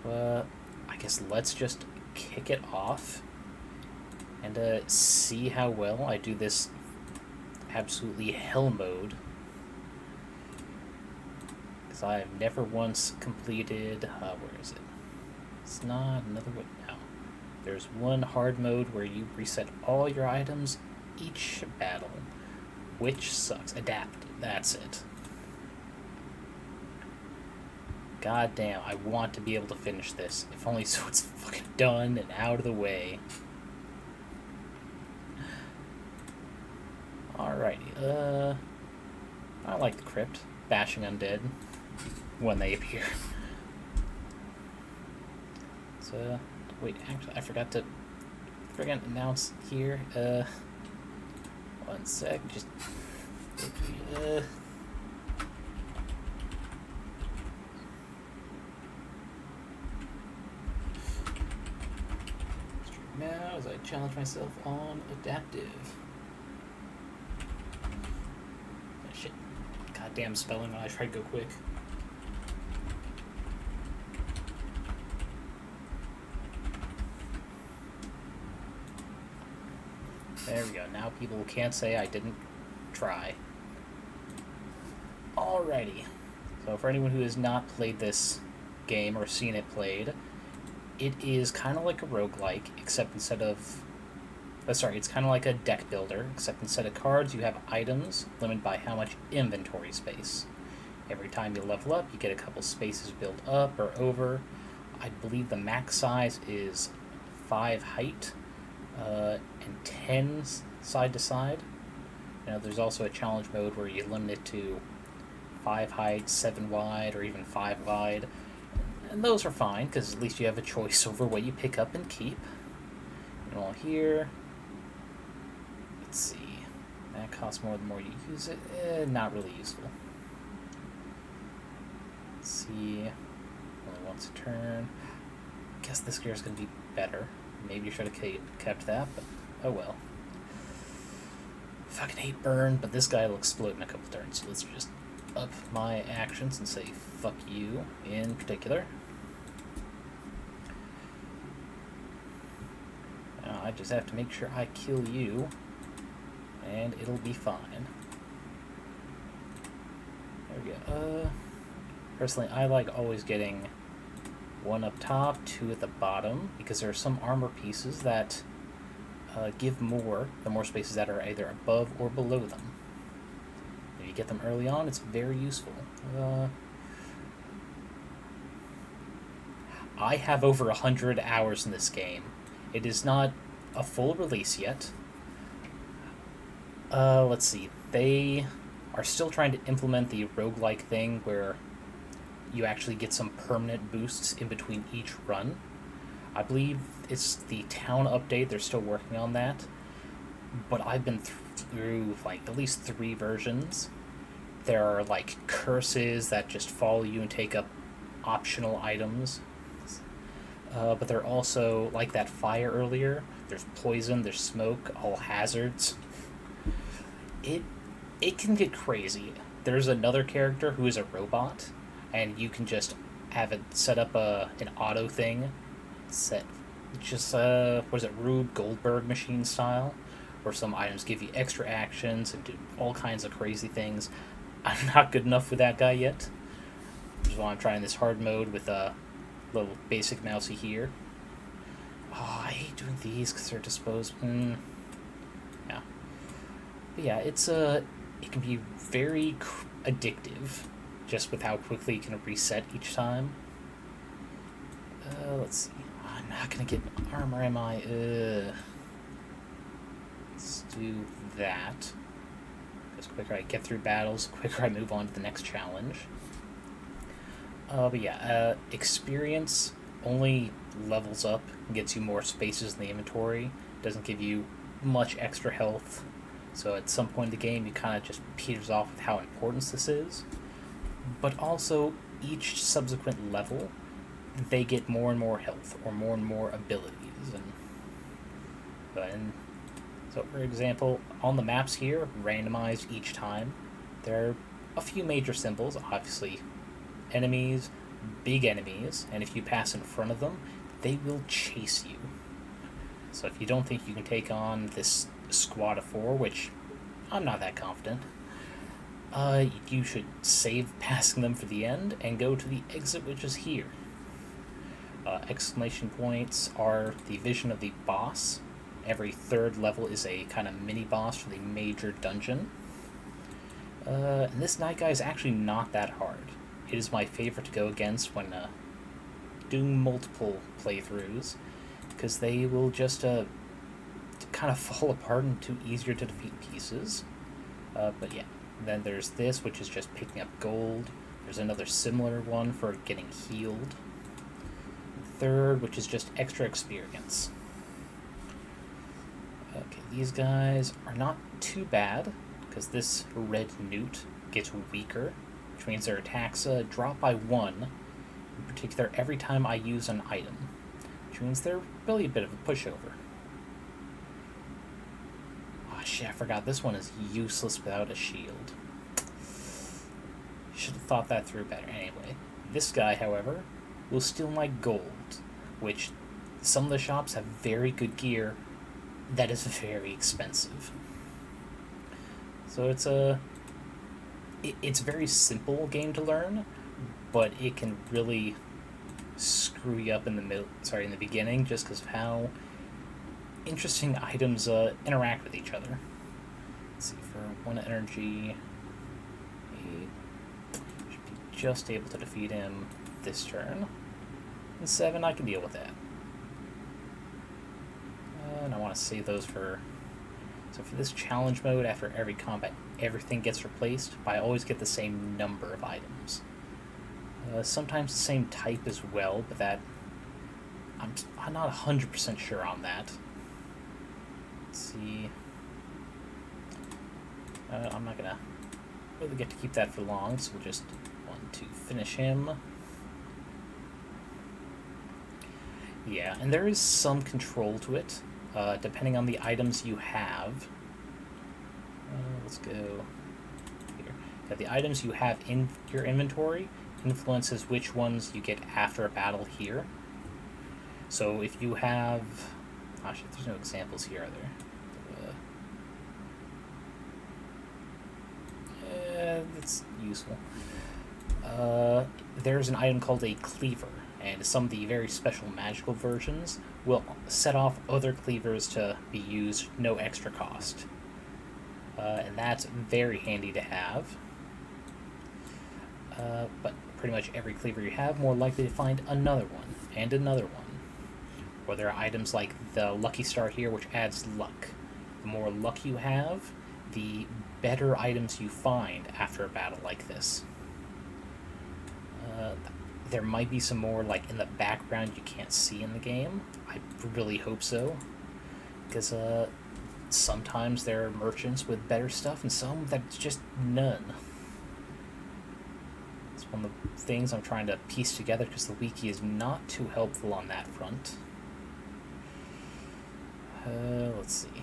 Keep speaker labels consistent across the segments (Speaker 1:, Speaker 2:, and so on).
Speaker 1: So, I guess let's just kick it off and see how well I do this absolutely hell mode. Because I have never once completed... where is it? It's not another one. No. There's one hard mode where you reset all your items each battle, which sucks. Adapt. That's it. God damn, I want to be able to finish this. If only so it's fucking done and out of the way. Alrighty, I like the crypt. Bashing undead when they appear. So, wait, actually, I forgot to friggin' announce here. One sec, just... now as I challenge myself on adaptive. Oh, shit. Goddamn spelling when I try to go quick. There we go. Now people can't say I didn't try. Alrighty. So for anyone who has not played this game or seen it played, it is kind of like a roguelike, except instead of... it's kind of like a deck builder, except instead of cards, you have items limited by how much inventory space. Every time you level up, you get a couple spaces built up or over. I believe the max size is 5 height and 10 side to side. Now, there's also a challenge mode where you limit it to 5 height, 7 wide, or even 5 wide. And those are fine, because at least you have a choice over what you pick up and keep. And while here, let's see, that costs more the more you use it. Not really useful. Let's see, only once a turn. Guess this gear is going to be better. Maybe you should have kept that, but oh well. Fucking hate burn, but this guy will explode in a couple turns, so let's just up my actions and say fuck you in particular. Now I just have to make sure I kill you, and it'll be fine. There we go. Personally, I like always getting 1 up top, 2 at the bottom, because there are some armor pieces that give more, the more spaces that are either above or below them. If you get them early on, it's very useful. I have over 100 hours in this game. It is not a full release yet. Let's see. They are still trying to implement the roguelike thing where you actually get some permanent boosts in between each run. I believe it's the town update, they're still working on that. But I've been through like at least 3 versions. There are like curses that just follow you and take up optional items. But they're also, like that fire earlier, there's poison, there's smoke, all hazards. It can get crazy. There's another character who is a robot, and you can just have it set up an auto thing. Set just what is it, Rube Goldberg machine style, where some items give you extra actions and do all kinds of crazy things. I'm not good enough for that guy yet, which is why I'm trying this hard mode with a little basic mousey here. Oh, I hate doing these because they're disposed. Yeah, but yeah, it can be very addictive, just with how quickly you can reset each time. Let's see. I'm not gonna get armor, am I? Let's do that. Because the quicker I get through battles, the quicker I move on to the next challenge. But yeah, experience only levels up and gets you more spaces in the inventory. Doesn't give you much extra health. So at some point in the game, you kind of just peters off with how important this is. But also, each subsequent level, they get more and more health or more abilities. And so, for example, on the maps here, randomized each time, there are a few major symbols. Obviously, enemies, big enemies, and if you pass in front of them, they will chase you. So if you don't think you can take on this squad of 4, which I'm not that confident, you should save passing them for the end and go to the exit, which is here. Exclamation points are the vision of the boss. Every third level is a kind of mini boss for the major dungeon. And this night guy is actually not that hard. It is my favorite to go against when doing multiple playthroughs, because they will just kind of fall apart into easier to defeat pieces. But yeah, then there's this, which is just picking up gold. There's another similar one for getting healed. Third, which is just extra experience. Okay, these guys are not too bad, because this red newt gets weaker, which means their attacks drop by 1, in particular every time I use an item, which means they're really a bit of a pushover. Oh shit, I forgot, this one is useless without a shield. Should have thought that through better. Anyway, this guy, however, will steal my gold, which some of the shops have very good gear that is very expensive. So it's a very simple game to learn, but it can really screw you up in the beginning, just because of how interesting items interact with each other. Let's see, for 1 energy, should be just able to defeat him this turn. And 7, I can deal with that. And I want to save those for... So for this challenge mode, after every combat, everything gets replaced, but I always get the same number of items. Sometimes the same type as well, but that... I'm not 100% sure on that. Let's see... I'm not gonna really get to keep that for long, so we'll just want to finish him. Yeah, and there is some control to it, depending on the items you have. Let's go here. Yeah, the items you have in your inventory influences which ones you get after a battle here. So if you have... Oh shit, there's no examples here, are there? That's useful. There's an item called a cleaver, and some of the very special magical versions will set off other cleavers to be used no extra cost. And that's very handy to have. But pretty much every cleaver you have, more likely to find another one, and another one. Or there are items like the Lucky Star here, which adds luck. The more luck you have, the better items you find after a battle like this. There might be some more like in the background you can't see in the game. I really hope so, because sometimes there are merchants with better stuff and some that's just none. It's one of the things I'm trying to piece together, because the wiki is not too helpful on that front. Let's see.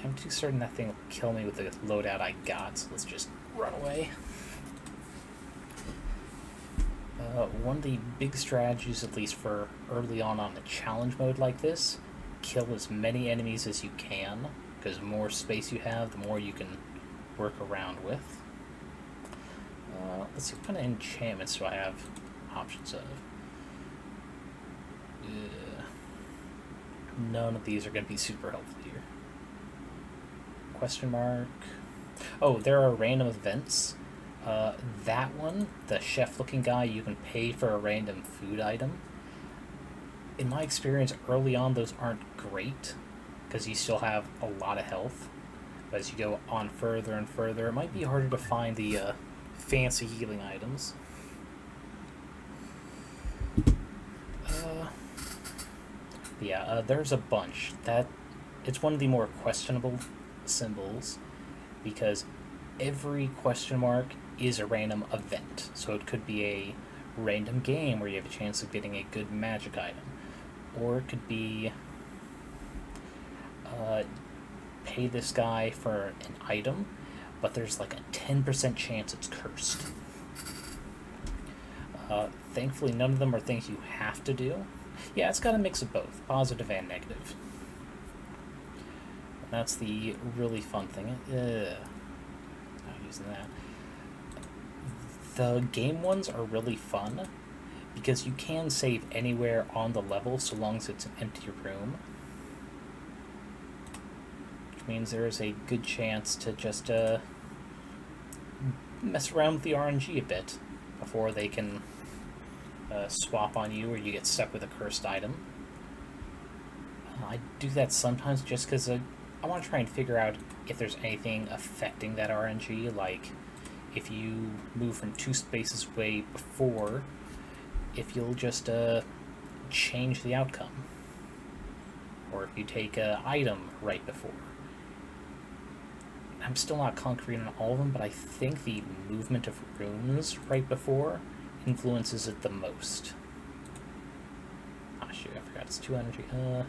Speaker 1: I'm too certain that thing will kill me with the loadout I got, so let's just run away. One of the big strategies, at least for early on a challenge mode like this, kill as many enemies as you can, because the more space you have, the more you can work around with. Let's see, what kind of enchantments do I have options of? None of these are going to be super helpful here. Question mark. Oh, there are random events. That one, the chef-looking guy, you can pay for a random food item. In my experience, early on, those aren't great, because you still have a lot of health. But as you go on further and further, it might be harder to find the fancy healing items. Yeah, there's a bunch. It's one of the more questionable symbols, because every question mark is a random event. So it could be a random game where you have a chance of getting a good magic item, or it could be pay this guy for an item, but there's like a 10% chance it's cursed. Thankfully, none of them are things you have to do. Yeah, it's got a mix of both, positive and negative. And that's the really fun thing. Not using that. The game ones are really fun because you can save anywhere on the level so long as it's an empty room. Which means there is a good chance to just mess around with the RNG a bit before they can swap on you or you get stuck with a cursed item. I do that sometimes just because I want to try and figure out if there's anything affecting that RNG, like if you move from 2 spaces away before, if you'll just change the outcome. Or if you take an item right before. I'm still not concrete on all of them, but I think the movement of runes right before influences it the most. Ah, shoot, I forgot it's 2 energy. Do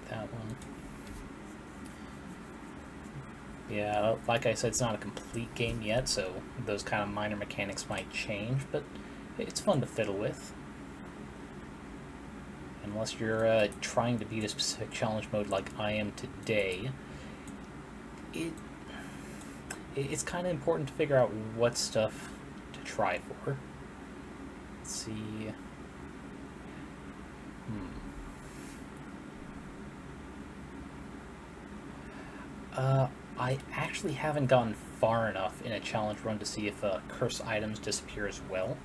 Speaker 1: that one. Yeah, like I said, it's not a complete game yet, so those kind of minor mechanics might change, but it's fun to fiddle with. Unless you're trying to beat a specific challenge mode like I am today, it's kind of important to figure out what stuff to try for. Let's see. I actually haven't gotten far enough in a challenge run to see if cursed items disappear as well.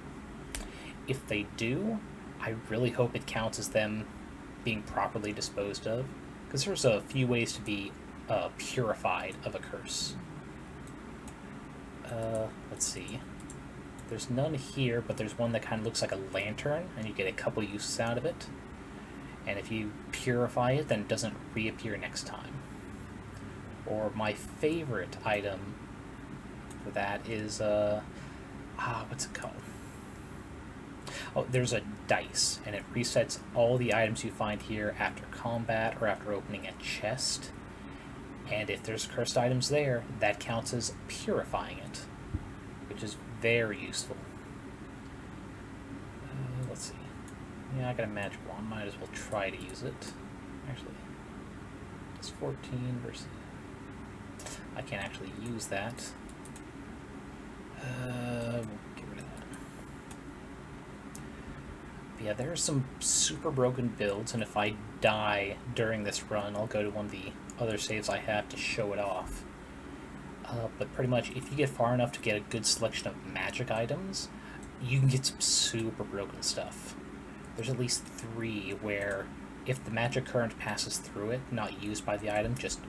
Speaker 1: If they do, I really hope it counts as them being properly disposed of, because there's a few ways to be purified of a curse. Let's see. There's none here, but there's one that kind of looks like a lantern, and you get a couple uses out of it. And if you purify it, then it doesn't reappear next time. Or my favorite item for that is, what's it called? Oh, there's a dice, and it resets all the items you find here after combat or after opening a chest. And if there's cursed items there, that counts as purifying it, which is very useful. Let's see. Yeah, I got a magic wand. Might as well try to use it. Actually, it's 14 versus... I can't actually use that. We'll get rid of that. But yeah, there are some super broken builds, and if I die during this run, I'll go to one of the other saves I have to show it off. But pretty much, if you get far enough to get a good selection of magic items, you can get some super broken stuff. There's at least 3 where if the magic current passes through it, not used by the item, just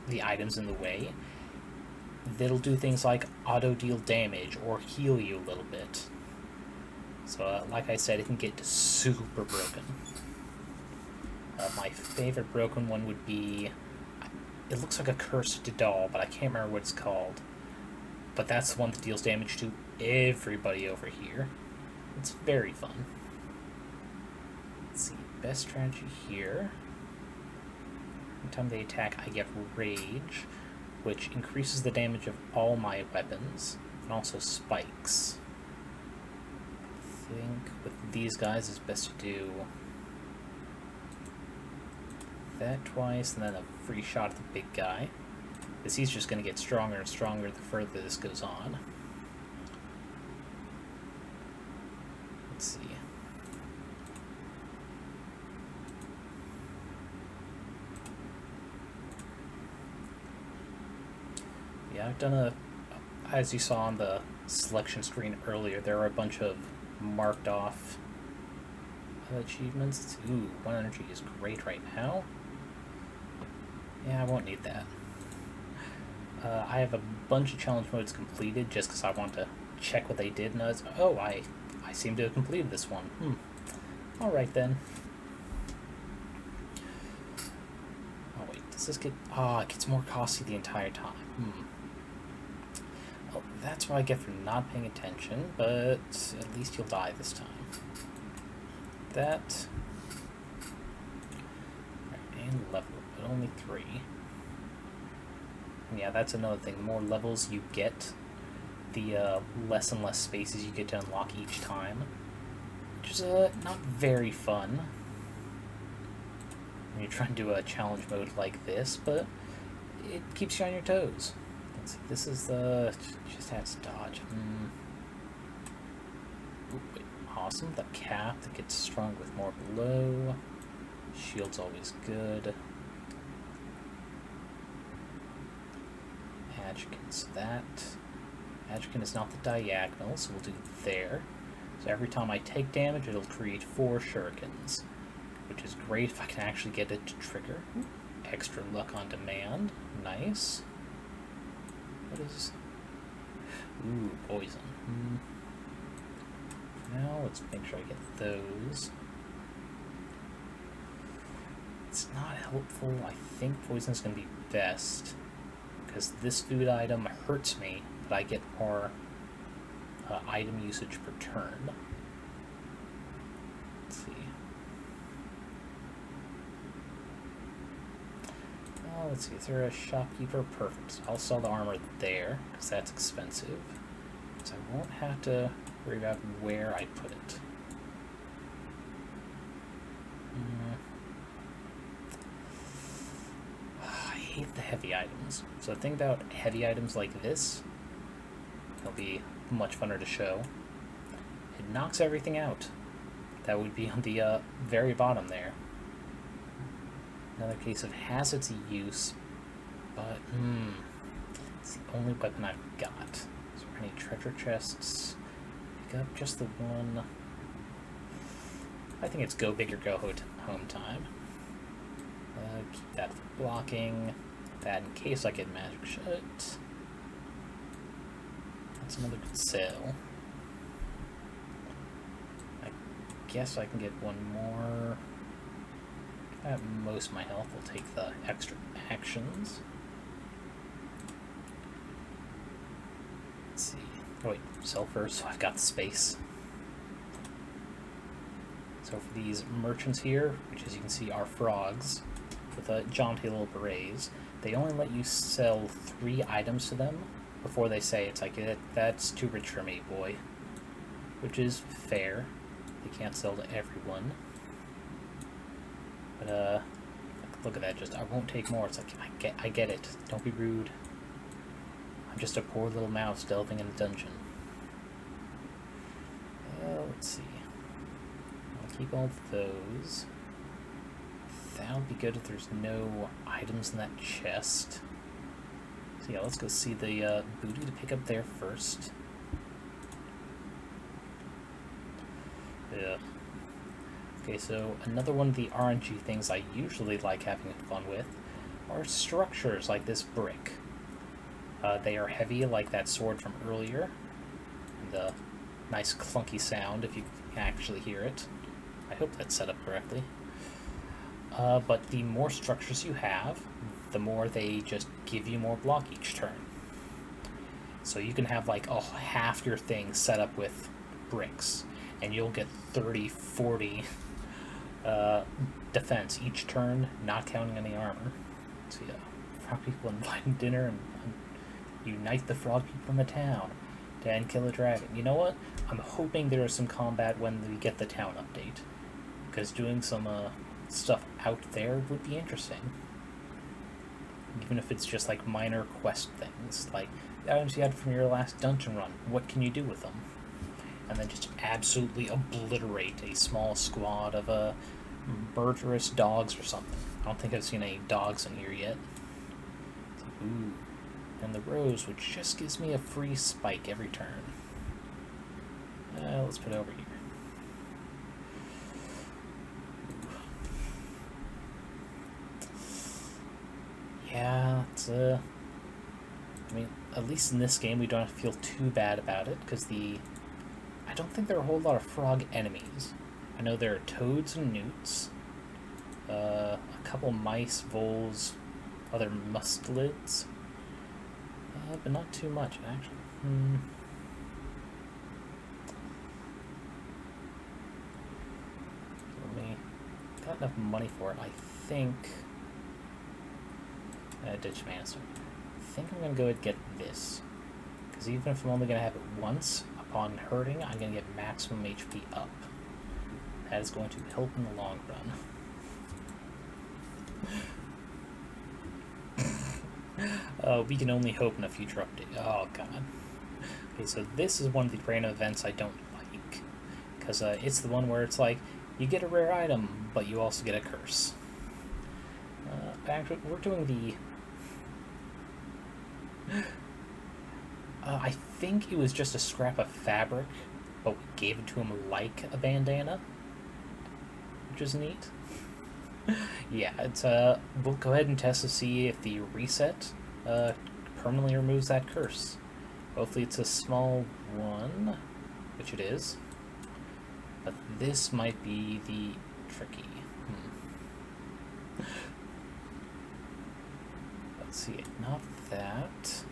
Speaker 1: the items in the way, that'll do things like auto deal damage or heal you a little bit. So like I said, it can get super broken. My favorite broken one would be, it looks like a cursed doll, but I can't remember what it's called. But that's the one that deals damage to everybody over here. It's very fun. Let's see, best strategy here. Anytime they attack, I get Rage, which increases the damage of all my weapons, and also spikes. I think with these guys it's best to do that twice, and then a free shot at the big guy, because he's just going to get stronger and stronger the further this goes on. Let's see. Yeah, I've done as you saw on the selection screen earlier, there are a bunch of marked off achievements. Ooh, 1 energy is great right now. Yeah, I won't need that. I have a bunch of challenge modes completed just because I want to check what they did, and I seem to have completed this one. Alright then. Oh wait, does this get... it gets more costly the entire time. Well, that's what I get for not paying attention, but at least you'll die this time. That... and level, but only 3. And yeah, that's another thing. The more levels you get, the less and less spaces you get to unlock each time, which is not very fun when you're trying to do a challenge mode like this, but it keeps you on your toes. Let's see, this is the... just has dodge. Ooh, wait, awesome. The cap that gets strong with more blow. Shield's always good. Adjuvant's that. Adjuvant is not the diagonal, so we'll do there. So every time I take damage, it'll create 4 shurikens, which is great if I can actually get it to trigger. Extra luck on demand. Nice. What is... ooh, poison. Now let's make sure I get those. It's not helpful. I think poison's going to be best, because this food item hurts me, but I get more item usage per turn. Let's see. Let's see, is there a shopkeeper? Perfect. So I'll sell the armor there, because that's expensive. So I won't have to worry about where I put it. I hate the heavy items. So the thing about heavy items like this, it'll be much funner to show. It knocks everything out. That would be on the very bottom there. Another case of has its use, but it's the only weapon I've got. Is there any treasure chests? Pick up just the one. I think it's go big or go home time. Keep that for blocking. That in case I get magic shut. That's another good sale. I guess I can get one more. At most my health will take the extra actions. Let's see. Oh wait, sell first, so I've got the space. So for these merchants here, which as you can see are frogs, with jaunty little berets, they only let you sell 3 items to them before they say it's like, that's too rich for me, boy. Which is fair. They can't sell to everyone. But, look at that, just, I won't take more. It's like, I get it. Don't be rude. I'm just a poor little mouse delving in a dungeon. Let's see. I'll keep all of those. That would be good if there's no items in that chest. So yeah, let's go see the booty to pick up there first. Yeah. Okay, so another one of the RNG things I usually like having fun with are structures like this brick. They are heavy like that sword from earlier. And the nice clunky sound if you can actually hear it. I hope that's set up correctly. But the more structures you have, the more they just give you more block each turn. So you can have like half your thing set up with bricks, and you'll get 30, 40 defense each turn, not counting any armor. So yeah, frog people inviting dinner and unite the frog people in the town and kill a dragon. You know what? I'm hoping there is some combat when we get the town update, because doing some stuff out there would be interesting. Even if it's just like minor quest things, like the items you had from your last dungeon run, what can you do with them? And then just absolutely obliterate a small squad of murderous dogs or something. I don't think I've seen any dogs in here yet. Ooh. And the rose, which just gives me a free spike every turn. Let's put it over here. Yeah, it's I mean, at least in this game we don't have to feel too bad about it, because I don't think there are a whole lot of frog enemies. I know there are toads and newts, a couple mice, voles, other mustelids, but not too much, actually. Got enough money for it, I think. Ditch Master. I think I'm going to go ahead and get this, because Because even if I'm only going to have it once, upon hurting, I'm going to get maximum HP up. That is going to help in the long run. We can only hope in a future update. Oh, God. Okay, so this is one of the random events I don't like. Because it's the one where it's like, you get a rare item, but you also get a curse. Actually, we're doing the... I think it was just a scrap of fabric, but we gave it to him like a bandana, which is neat. Yeah, it's we'll go ahead and test to see if the reset permanently removes that curse. Hopefully it's a small one, which it is. But this might be the tricky. Let's see, not that.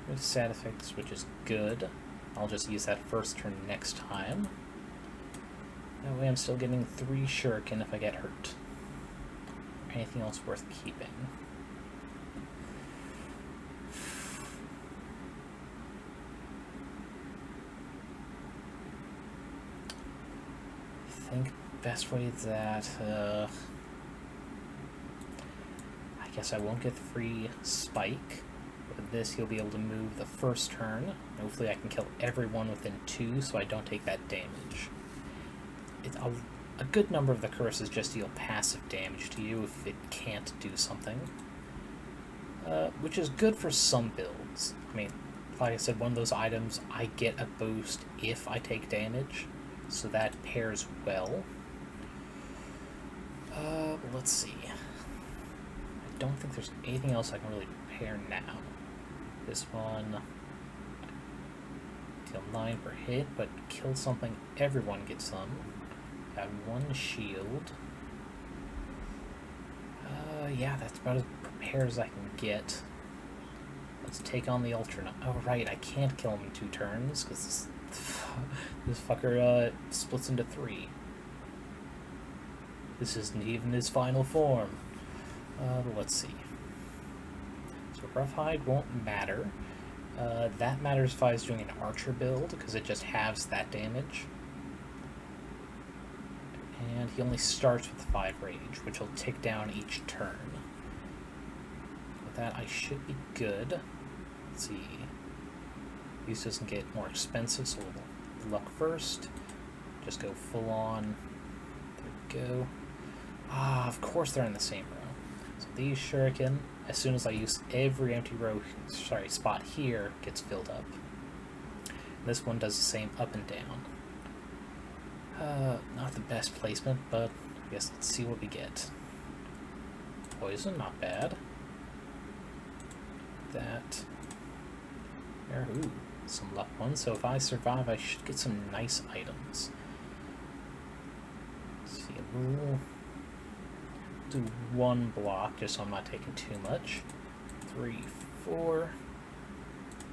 Speaker 1: With sad effects, which is good. I'll just use that first turn next time. That way I'm still getting 3 shuriken if I get hurt. Anything else worth keeping? I think best way that I guess I won't get the free spike. With this, he'll be able to move the first turn. Hopefully I can kill everyone within 2 so I don't take that damage. A good number of the curses just deal passive damage to you if it can't do something. Which is good for some builds. I mean, like I said, one of those items, I get a boost if I take damage, so that pairs well. Let's see. I don't think there's anything else I can really pair now. This one, deal 9 per hit, but kill something, everyone gets some. Got 1 shield. Yeah, that's about as prepared as I can get. Let's take on the alternate. Oh, right, I can't kill him in 2 turns, because this fucker splits into 3. This isn't even his final form. Let's see. Rough Hide won't matter. That matters if I was doing an archer build, because it just halves that damage. And he only starts with 5 rage, which will tick down each turn. With that, I should be good. Let's see. These doesn't get more expensive, so we'll luck first. Just go full on. There we go. Ah, of course they're in the same row. So these shuriken, as soon as I use every empty row, spot here, gets filled up. This one does the same up and down. Not the best placement, but I guess let's see what we get. Poison, not bad. That. There, ooh, some luck ones. So if I survive, I should get some nice items. Let's see, we'll do 1 block just so I'm not taking too much. 3, 4.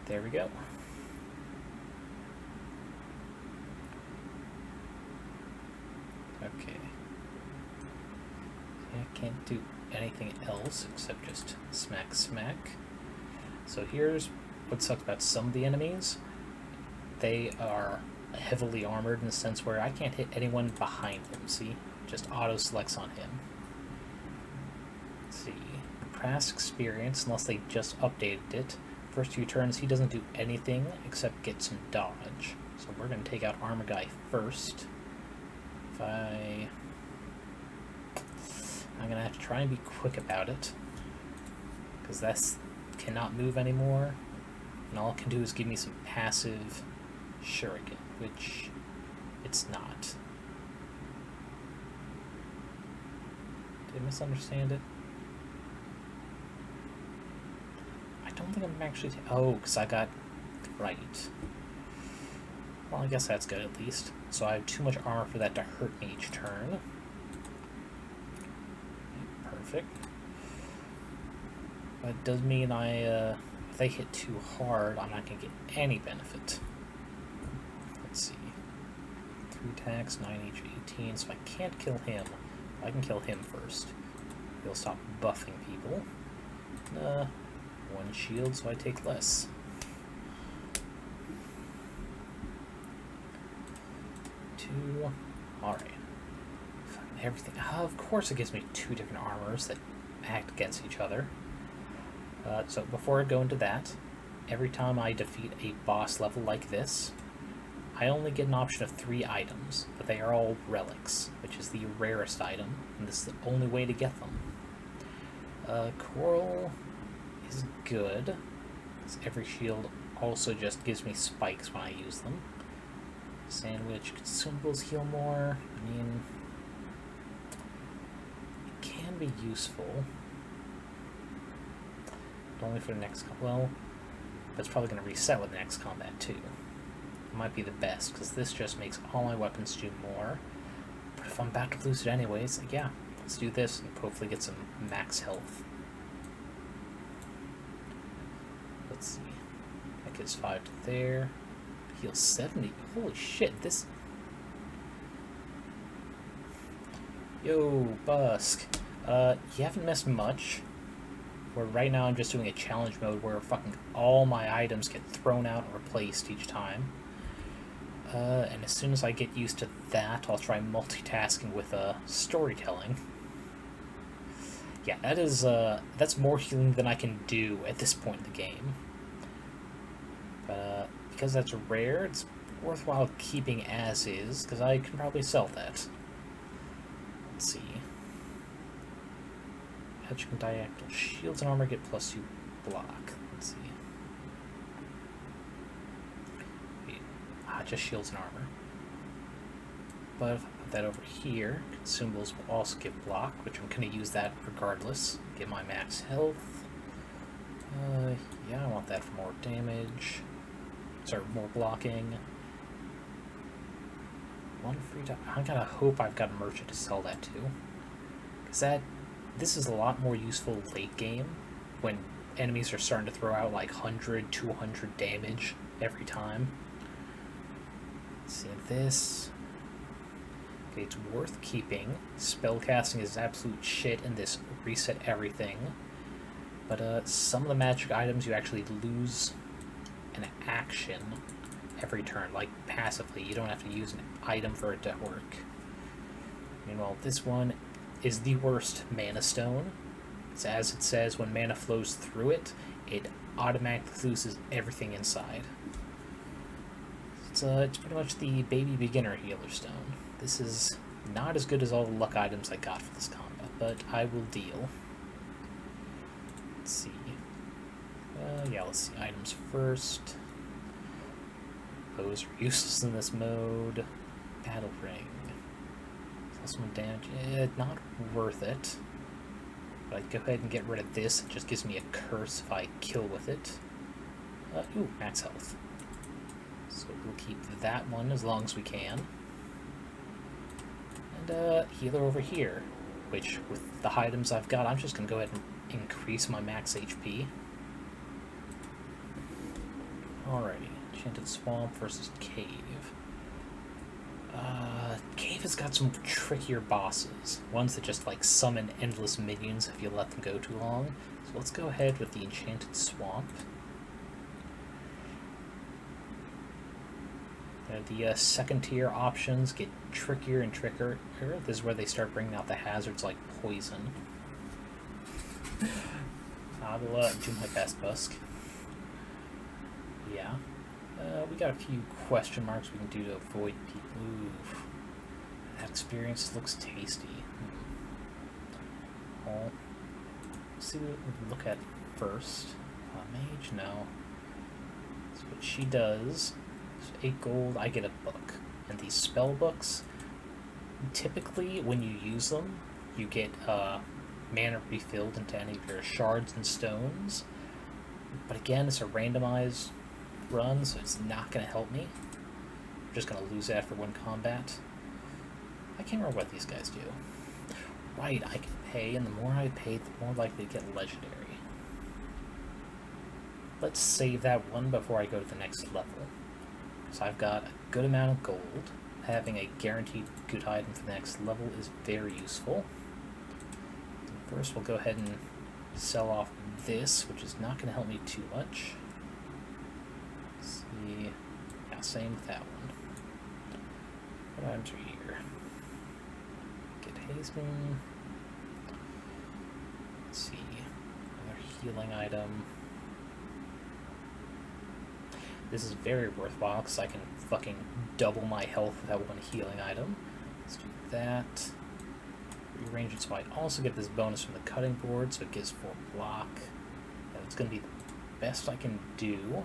Speaker 1: There we go. Okay. I can't do anything else except just smack, smack. So here's what sucks about some of the enemies. They are heavily armored in the sense where I can't hit anyone behind him, see? Just auto-selects on him. Let's see. Past experience, unless they just updated it. First 2 turns, he doesn't do anything except get some dodge. So we're going to take out Armor Guy first. I'm going to have to try and be quick about it, because that's cannot move anymore, and all it can do is give me some passive shuriken, which it's not. Did I misunderstand it? I don't think I'm actually... Oh, because I got... Right. Well, I guess that's good at least. So I have too much armor for that to hurt me each turn. Perfect. But it does mean if they hit too hard, I'm not going to get any benefit. Let's see. 3 attacks, 9 each, 18. So I can't kill him. I can kill him first. He'll stop buffing people. 1 shield, so I take less. 2. Alright. Everything. Of course it gives me 2 different armors that act against each other. So before I go into that, every time I defeat a boss level like this, I only get an option of 3 items, but they are all relics, which is the rarest item, and this is the only way to get them. Coral is good, because every shield also just gives me spikes when I use them. Sandwich consumables heal more. I mean, it can be useful. But only for the next... well, but it's probably going to reset with the next combat, too. It might be the best, because this just makes all my weapons do more. But if I'm about to lose it anyways, like, yeah, let's do this and hopefully get some max health. Let's see. That gives 5 to there. Heal 70. Holy shit, this... Yo, Busk. You haven't missed much. Where right now I'm just doing a challenge mode where fucking all my items get thrown out and replaced each time. And as soon as I get used to that, I'll try multitasking with storytelling. Yeah, that is that's more healing than I can do at this point in the game. But because that's rare, it's worthwhile keeping as is, because I can probably sell that. Let's see. Hedge and diagonal shields and armor get +2 block. Let's see. Just shields and armor. But if I put that over here, consumables will also give block, which I'm going to use that regardless. Get my max health. Yeah, I want that for more damage. Sorry, more blocking. 1 free time. I gotta hope I've got a merchant to sell that to. Because this is a lot more useful late game when enemies are starting to throw out like 100, 200 damage every time. See this. Okay, it's worth keeping. Spellcasting is absolute shit in this reset everything. But some of the magic items you actually lose an action every turn, like passively. You don't have to use an item for it to work. Meanwhile, this one is the worst mana stone. It's as it says, when mana flows through it, it automatically loses everything inside. It's pretty much the baby beginner healer stone. This is not as good as all the luck items I got for this combat, but I will deal. Let's see. Yeah, let's see items first. Those are useless in this mode. Battle ring. Plus 1 damage. Not worth it. But I'd go ahead and get rid of this. It just gives me a curse if I kill with it. Ooh, max health. So we'll keep that one as long as we can. And healer over here, which with the items I've got, I'm just going to go ahead and increase my max HP. Alrighty, Enchanted Swamp versus Cave. Cave has got some trickier bosses, ones that just like summon endless minions if you let them go too long. So let's go ahead with the Enchanted Swamp. The second tier options get trickier and trickier. This is where they start bringing out the hazards like poison. I will do my best, Busk. Yeah. We got a few question marks we can do to avoid people. Ooh. That experience looks tasty. Well, let's see what we can look at first. Mage, no. So what she does... 8 gold, I get a book. And these spell books, typically when you use them, you get mana refilled into any of your shards and stones. But again, it's a randomized run, so it's not going to help me. I'm just going to lose after one combat. I can't remember what these guys do. Right, I can pay, and the more I pay, the more likely to get legendary. Let's save that one before I go to the next level. So I've got a good amount of gold. Having a guaranteed good item for the next level is very useful. First, we'll go ahead and sell off this, which is not going to help me too much. Let's see. Yeah, same with that one. What Enter here. Get hastening. Let's see. Another healing item. This is very worthwhile because I can fucking double my health with that one healing item. Let's do that. Rearrange it so I also get this bonus from the cutting board, so it gives 4 block. And it's going to be the best I can do.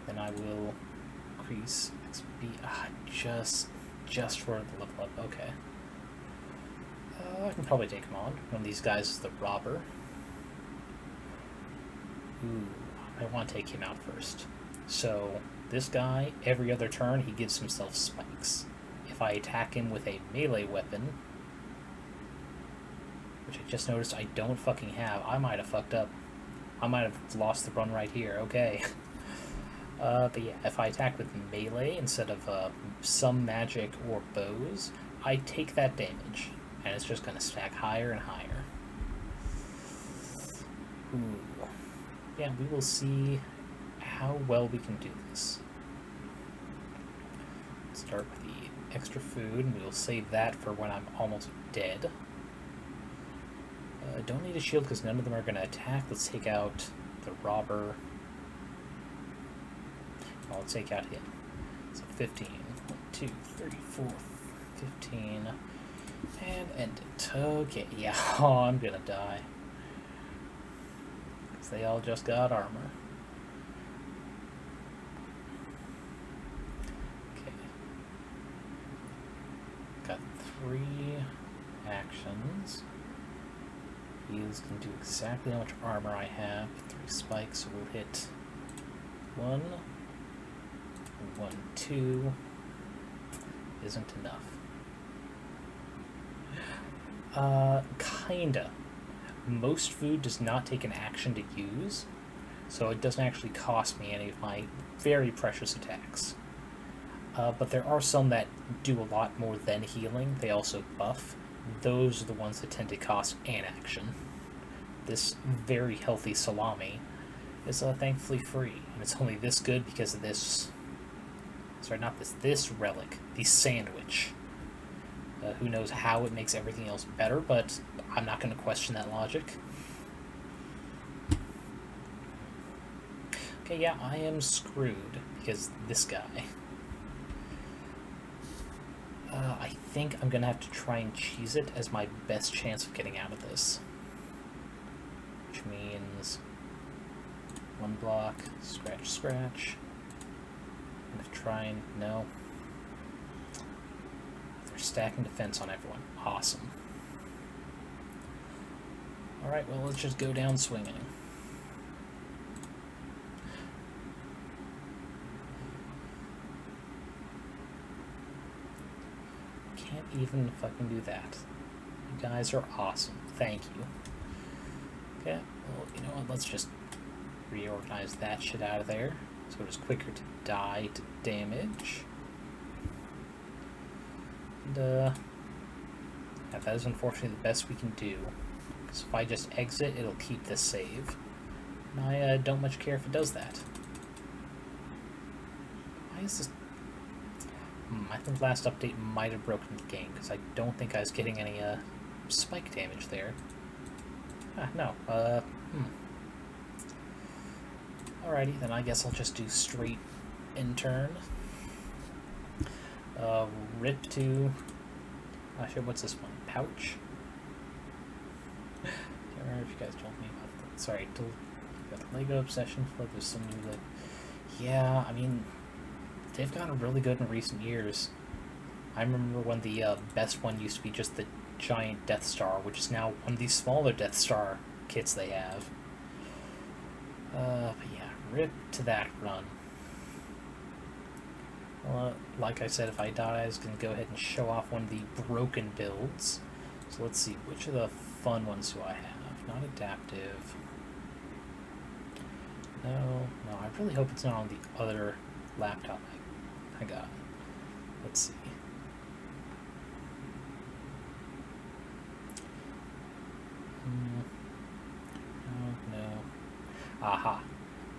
Speaker 1: Then I will increase XP. Just for the level up. Okay. I can probably take him on. One of these guys is the robber. Ooh, I want to take him out first. So, this guy, every other turn, he gives himself spikes. If I attack him with a melee weapon, which I just noticed I don't fucking have, I might have fucked up. I might have lost the run right here. Okay. But yeah, if I attack with melee instead of some magic or bows, I take that damage. And it's just going to stack higher and higher. Ooh. Yeah, we will see how well we can do this. Start with the extra food, and we will save that for when I'm almost dead. Don't need a shield because none of them are going to attack. Let's take out the robber. Well, let's take out him. So 15. 1, 2, 3, 4, 15. And end it. Okay, yeah, oh, I'm gonna die. Because they all just got armor. Okay. Got 3 actions. He's gonna do exactly how much armor I have. 3 spikes, so we'll hit 1, 1, 2. Isn't enough. Kinda. Most food does not take an action to use, so it doesn't actually cost me any of my very precious attacks. But there are some that do a lot more than healing. They also buff. Those are the ones that tend to cost an action. This very healthy salami is thankfully free, and it's only this good because of this... Sorry, not this relic, the sandwich. Who knows how it makes everything else better, but I'm not going to question that logic. Okay, yeah, I am screwed because this guy. I think I'm going to have to try and cheese it as my best chance of getting out of this. Which means 1 block, scratch, scratch. I'm going to try and... no. They're stacking defense on everyone. Awesome. Alright, well, let's just go down swinging. Can't even fucking do that. You guys are awesome. Thank you. Okay, well, you know what? Let's just reorganize that shit out of there. So it is quicker to die to damage. And, yeah, that is unfortunately the best we can do. Because if I just exit, it'll keep this save. And I don't much care if it does that. Why is this... I think last update might have broken the game, because I don't think I was getting any spike damage there. Ah, no. Alrighty, then I guess I'll just do straight in turn. Rip to... Actually, what's this one? Pouch? Can't remember if you guys told me about that. Sorry, got the Lego Obsession Flood. There's some new, like... Yeah, I mean, they've gotten really good in recent years. I remember when the best one used to be just the giant Death Star, which is now one of these smaller Death Star kits they have. But yeah, rip to that run. Well, like I said, if I die, I was going to go ahead and show off one of the broken builds. So let's see, which of the fun ones do I have? Not adaptive. No, I really hope it's not on the other laptop I got. Let's see. No. Aha.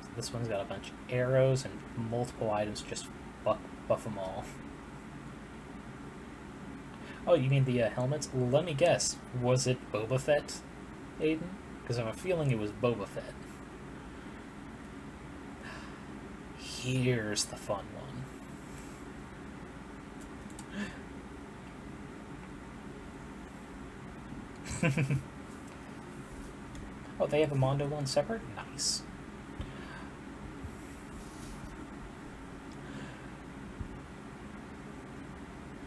Speaker 1: So this one's got a bunch of arrows and multiple items, just buff them all. Oh, you mean the helmets? Let me guess. Was it Boba Fett, Aiden? Because I have a feeling it was Boba Fett. Here's the fun one. Oh, they have a Mondo one separate? Nice.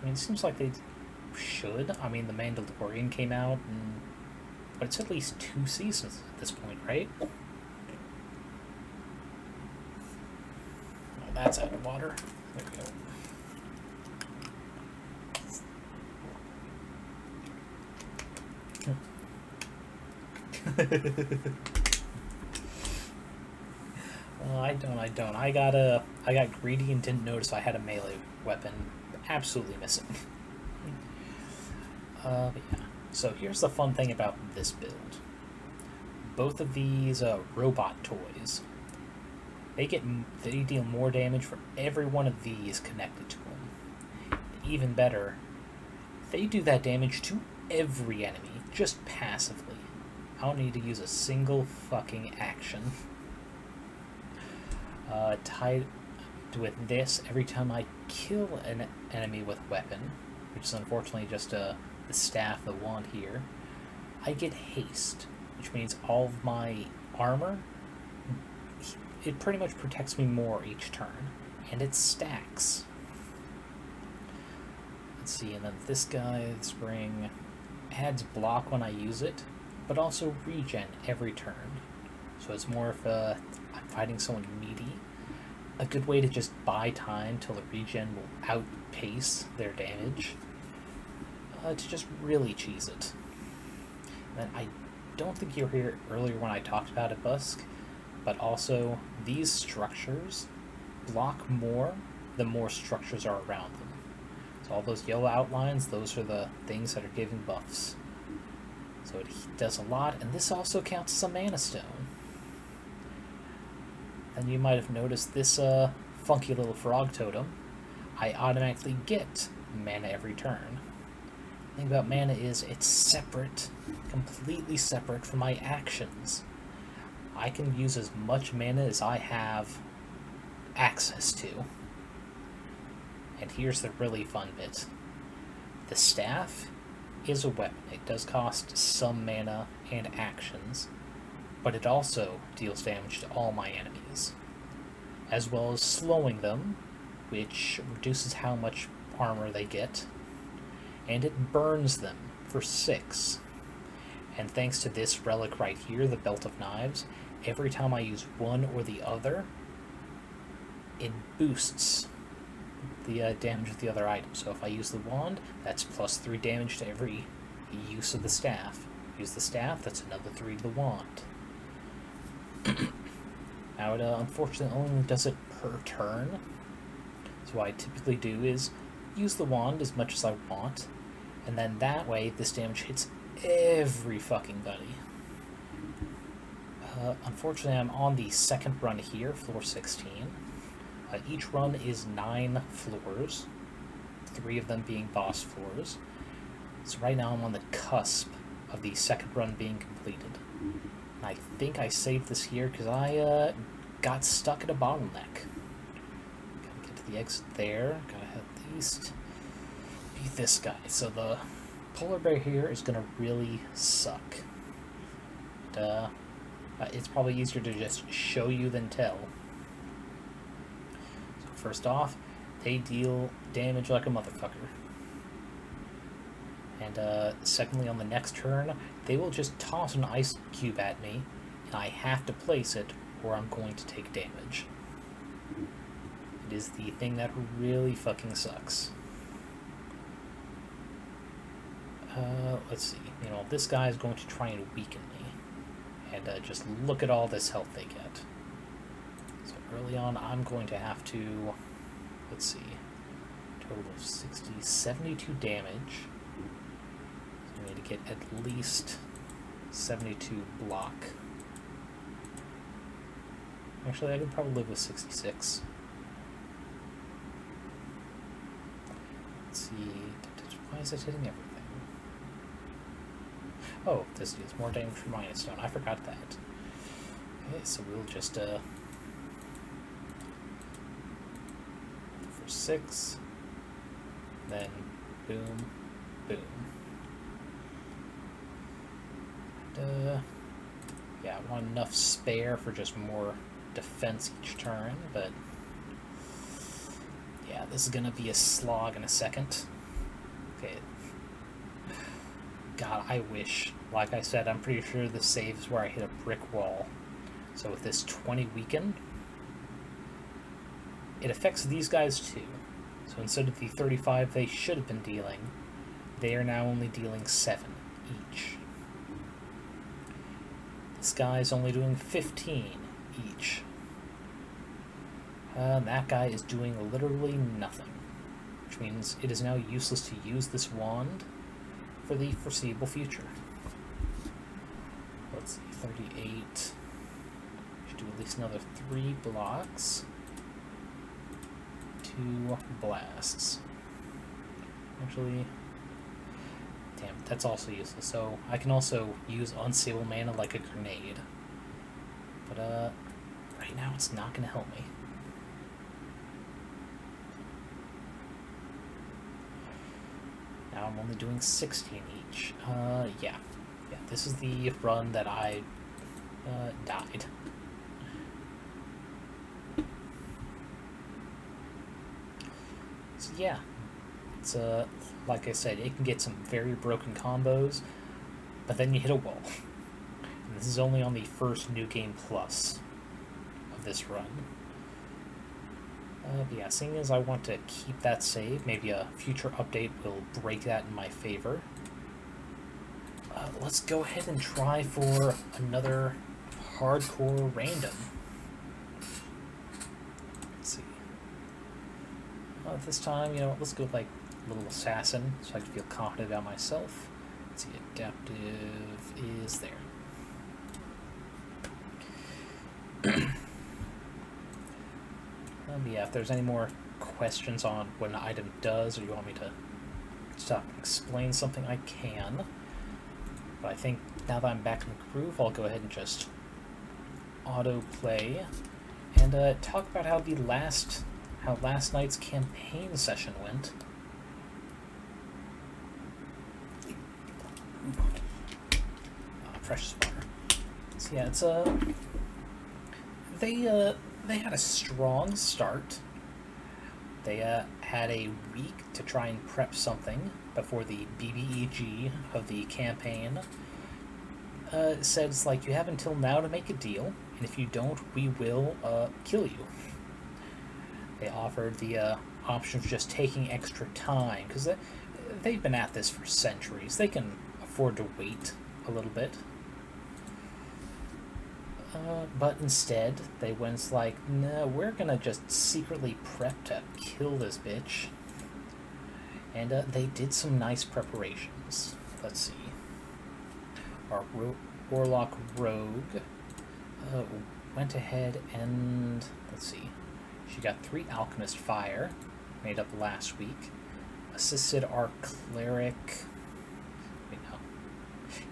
Speaker 1: I mean, it seems like they should. I mean, The Mandalorian came out, but it's at least 2 seasons at this point, right? Oh, that's out of water. There we go. Well, I don't. I got greedy and didn't notice I had a melee weapon absolutely missing. But yeah. So here's the fun thing about this build. Both of these robot toys, they deal more damage for every one of these connected to them. Even better, they do that damage to every enemy, just passively. I don't need to use a single fucking action. Tied with this, every time I kill an enemy with weapon, which is unfortunately just the staff, the wand here, I get haste, which means all of my armor, it pretty much protects me more each turn, and it stacks. Let's see, and then this guy's ring adds block when I use it, but also regen every turn. So it's more if I'm fighting someone meaty, a good way to just buy time till the regen will outpace their damage, to just really cheese it. And I don't think you were here earlier when I talked about it, Busk, but also these structures block more the more structures are around them. So all those yellow outlines, those are the things that are giving buffs. So it does a lot, and this also counts as a mana stone. And you might have noticed this funky little frog totem. I automatically get mana every turn. The thing about mana is it's separate, completely separate from my actions. I can use as much mana as I have access to. And here's the really fun bit. The staff is a weapon. It does cost some mana and actions, but it also deals damage to all my enemies, as well as slowing them, which reduces how much armor they get, and it burns them for 6. And thanks to this relic right here, the Belt of Knives, every time I use one or the other, it boosts the damage of the other item. So if I use the wand, that's plus 3 damage to every use of the staff. Use the staff, that's another 3 to the wand. Now it unfortunately only does it per turn. So what I typically do is use the wand as much as I want, and then that way this damage hits every fucking buddy. Unfortunately, I'm on the second run here, floor 16. Each run is 9 floors, 3 of them being boss floors. So right now I'm on the cusp of the second run being completed. And I think I saved this here because I got stuck at a bottleneck. Gotta get to the exit there, gotta at least beat this guy. So the polar bear here is gonna really suck. But, it's probably easier to just show you than tell. So first off, they deal damage like a motherfucker. And secondly, on the next turn, they will just toss an ice cube at me, and I have to place it or I'm going to take damage. It is the thing that really fucking sucks. Let's see. You know, this guy is going to try and weaken me. And just look at all this health they get. So early on, I'm going to have to, let's see, total of 60, 72 damage. So I need to get at least 72 block. Actually, I could probably live with 66. Let's see, Why is it hitting everything? Oh, this deals more damage from Minus Stone. I forgot that. Okay, so we'll just, for 6. Then, boom, boom. And, yeah, I want enough spare for just more defense each turn, but yeah, this is gonna be a slog in a second. Okay. God, I wish. Like I said, I'm pretty sure the saves where I hit a brick wall. So with this 20 weaken, it affects these guys too. So instead of the 35 they should have been dealing, they are now only dealing 7 each. This guy's only doing 15 each. That guy is doing literally nothing, which means it is now useless to use this wand for the foreseeable future. Let's see, 38. Should do at least another 3 blocks. 2 blasts. Actually, damn, that's also useless. So I can also use unstable mana like a grenade. But right now it's not going to help me. Now I'm only doing 16 each. Yeah, this is the run that I died. So yeah, it's like I said, it can get some very broken combos, but then you hit a wall. And this is only on the first New Game Plus of this run. But yeah, seeing as I want to keep that save, maybe a future update will break that in my favor. Let's go ahead and try for another hardcore random. Let's see. This time, you know, let's go with like Little Assassin, so I can feel confident about myself. Let's see, adaptive is there. Yeah, if there's any more questions on what an item does, or you want me to stop and explain something, I can. But I think now that I'm back in the groove, I'll go ahead and just auto-play and talk about how last night's campaign session went. Precious water. So yeah, it's they had a strong start. They had a week to try and prep something before the BBEG of the campaign. Says, like, you have until now to make a deal, and if you don't, we will kill you. They offered the option of just taking extra time, because they've been at this for centuries. They can afford to wait a little bit. But instead, they went like, no, we're gonna just secretly prep to kill this bitch. And they did some nice preparations. Let's see. Our Warlock Rogue went ahead and, let's see, she got 3 Alchemist Fire, made up last week. Assisted our Cleric,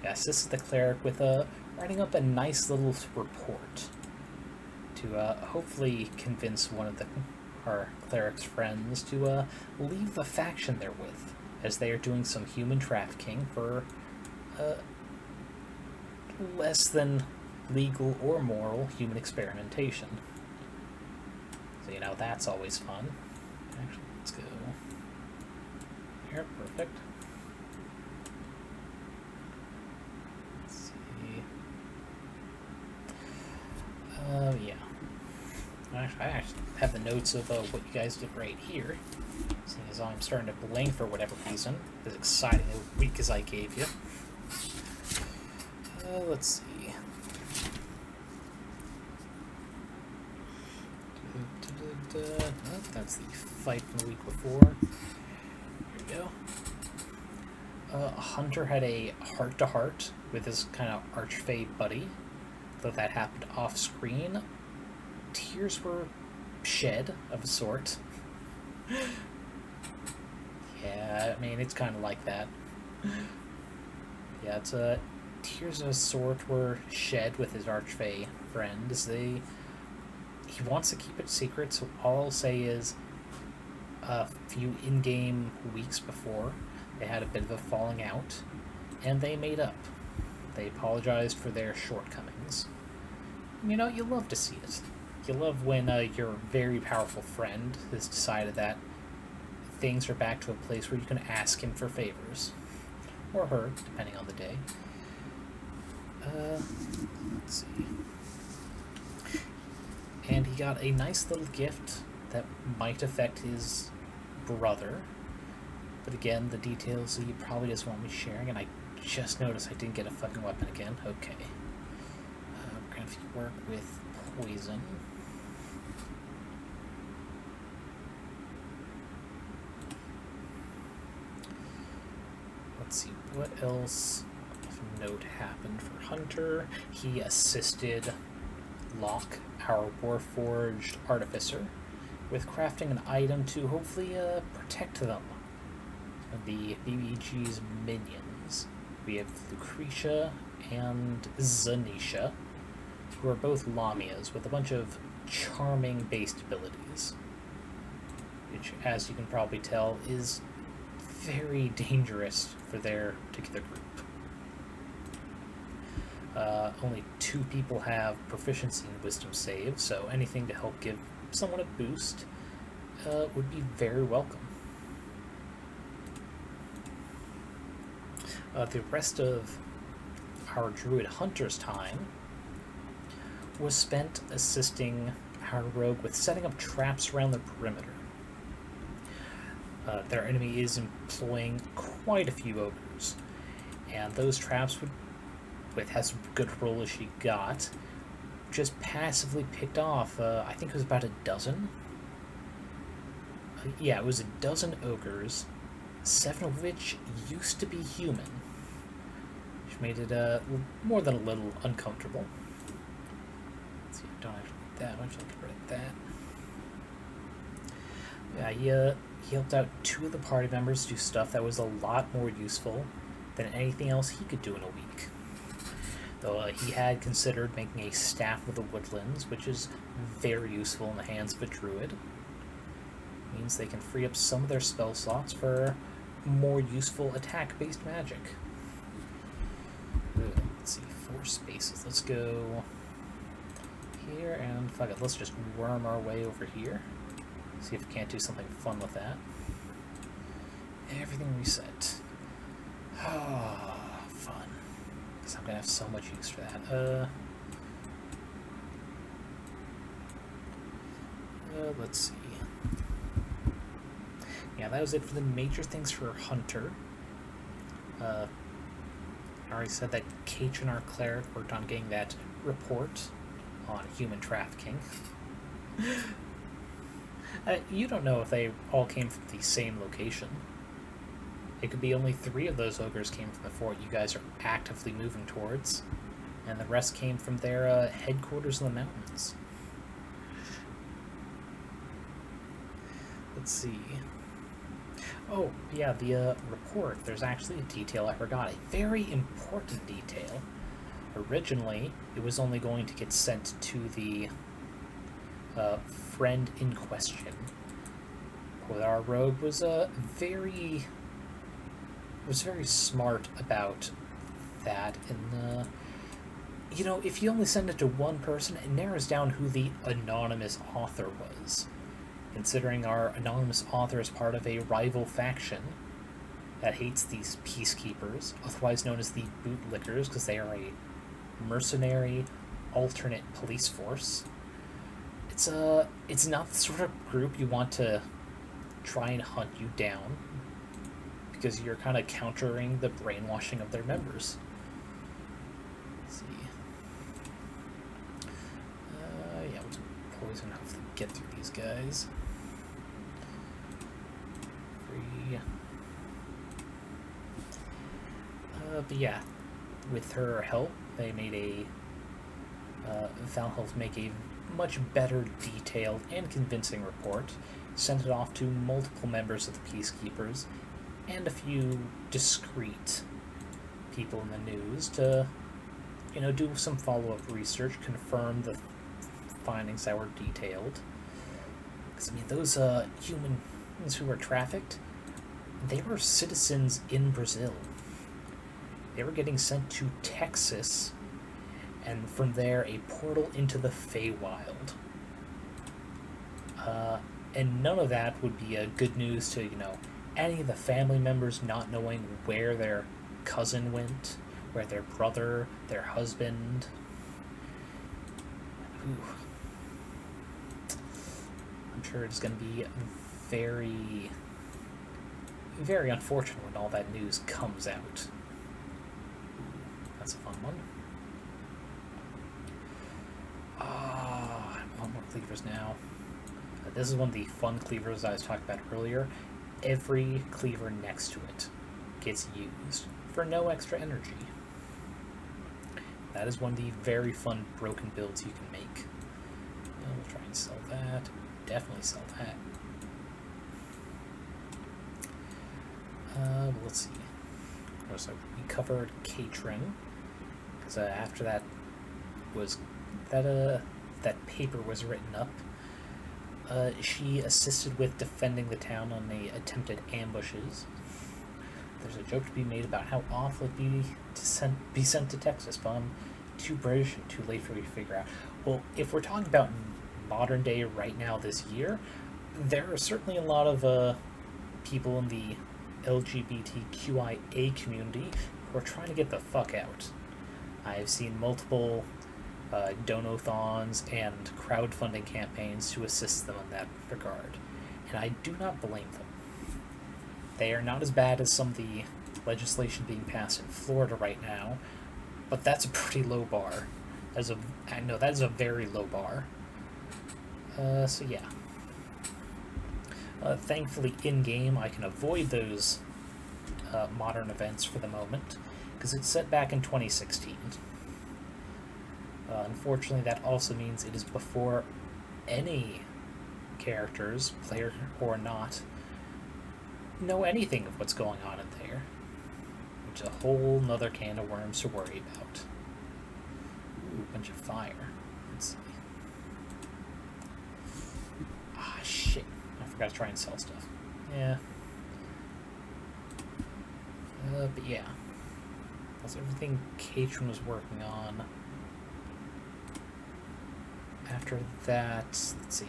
Speaker 1: assisted the Cleric with writing up a nice little report to hopefully convince one of our Cleric's friends to leave the faction they're with, as they are doing some human trafficking for less than legal or moral human experimentation. So, you know, that's always fun. Actually, let's go here. Perfect. Let's see. Yeah. I actually have the notes of what you guys did right here. Seeing as I'm starting to blank for whatever reason. As exciting a week as I gave you. Let's see. Oh, that's the fight from the week before. Here we go. Hunter had a heart-to-heart with his kind of archfey buddy. Though that happened off-screen. Tears were shed of a sort. Yeah, I mean, it's kind of like that. Yeah, it's tears of a sort were shed with his archfey friend as he wants to keep it secret, so all I'll say is a few in-game weeks before, they had a bit of a falling out, and they made up. They apologized for their shortcomings. You know, you love to see it. You love when your very powerful friend has decided that things are back to a place where you can ask him for favors. Or her, depending on the day. Let's see. And he got a nice little gift that might affect his brother. But again, the details he probably doesn't want me sharing, and I just noticed I didn't get a fucking weapon again. Okay. We're gonna have to work with poison. Let's see, what else of note happened for Hunter? He assisted Locke, our Warforged Artificer, with crafting an item to hopefully protect them from the BBG's minions. We have Lucretia and Zanisha, who are both Lamias with a bunch of charming based abilities, which, as you can probably tell, is very dangerous for their particular group. Only 2 people have proficiency in wisdom save, so anything to help give someone a boost would be very welcome. The rest of our druid hunter's time was spent assisting our rogue with setting up traps around the perimeter. Their enemy is employing quite a few ogres, and those traps would, with as good a roll as she got, just passively picked off, I think it was about a dozen. Yeah, it was a dozen ogres, 7 of which used to be human, which made it more than a little uncomfortable. Let's see, I don't have that much, I'll get rid of that. Yeah, he helped out 2 of the party members do stuff that was a lot more useful than anything else he could do in a week. Though he had considered making a staff of the woodlands, which is very useful in the hands of a druid. It means they can free up some of their spell slots for more useful attack-based magic. Let's see, 4 spaces. Let's go here, and fuck it, let's just worm our way over here. See if we can't do something fun with that. Everything reset. Ah, fun. Because I'm going to have so much use for that. Let's see. Yeah, that was it for the major things for Hunter. I already said that Katrin, our cleric, worked on getting that report on human trafficking. You don't know if they all came from the same location. It could be only 3 of those ogres came from the fort you guys are actively moving towards, and the rest came from their headquarters in the mountains. Let's see. Oh, yeah, the report. There's actually a detail I forgot. A very important detail. Originally, it was only going to get sent to the friend in question. But our rogue was very smart about that. And you know, if you only send it to one person, it narrows down who the anonymous author was. Considering our anonymous author is part of a rival faction that hates these peacekeepers, otherwise known as the bootlickers, because they are a mercenary alternate police force. It's not the sort of group you want to try and hunt you down, because you're kind of countering the brainwashing of their members. Let's see. Yeah, we'll do poison, hopefully get through these guys. But yeah, with her help, they made Val helped make a much better detailed and convincing report, sent it off to multiple members of the Peacekeepers, and a few discreet people in the news to, do some follow-up research, confirm the findings that were detailed. Because, those humans who were trafficked, they were citizens in Brazil. They were getting sent to Texas, and from there, a portal into the Feywild. And none of that would be good news to, any of the family members not knowing where their cousin went, where their brother, their husband. Ooh. I'm sure it's going to be very, very unfortunate when all that news comes out. That's a fun one. I want more cleavers now. This is one of the fun cleavers I was talking about earlier. Every cleaver next to it gets used for no extra energy. That is one of the very fun broken builds you can make. We'll try and sell that. Definitely sell that. Let's see. So we covered Katrin, because after that was that paper was written up. She assisted with defending the town on the attempted ambushes. There's a joke to be made about how awful it'd be to be sent to Texas, but I'm too British and too late for me to figure out. Well, if we're talking about modern day right now this year, there are certainly a lot of people in the LGBTQIA community who are trying to get the fuck out. I've seen multiple donathons and crowdfunding campaigns to assist them in that regard, and I do not blame them. They are not as bad as some of the legislation being passed in Florida right now, but that's a pretty low bar. That is a very low bar. So yeah. Thankfully, in-game, I can avoid those modern events for the moment, because it's set back in 2016. Unfortunately, that also means it is before any characters, player or not, know anything of what's going on in there, which is a whole nother can of worms to worry about. Ooh, a bunch of fire. Let's see. Ah, shit. I forgot to try and sell stuff. Yeah. But yeah. That's everything Katrin was working on. After that, let's see.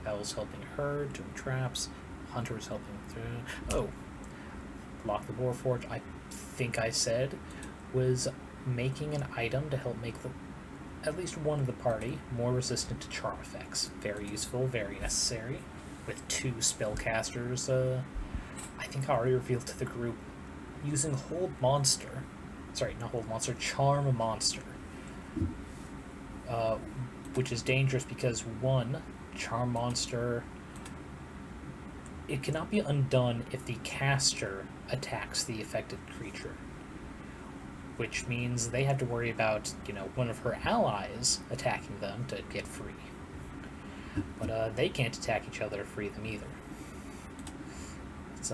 Speaker 1: Belle's helping her, doing traps. Hunter's helping through. Oh. Lock the Warforge, I think I said, was making an item to help make at least one of the party more resistant to charm effects. Very useful, very necessary. With 2 spellcasters, I think I already revealed to the group, using Hold Monster. Sorry, not Hold Monster, Charm Monster. Which is dangerous because, 1, Charm Monster, it cannot be undone if the caster attacks the affected creature. Which means they have to worry about, one of her allies attacking them to get free. But they can't attack each other to free them either. It's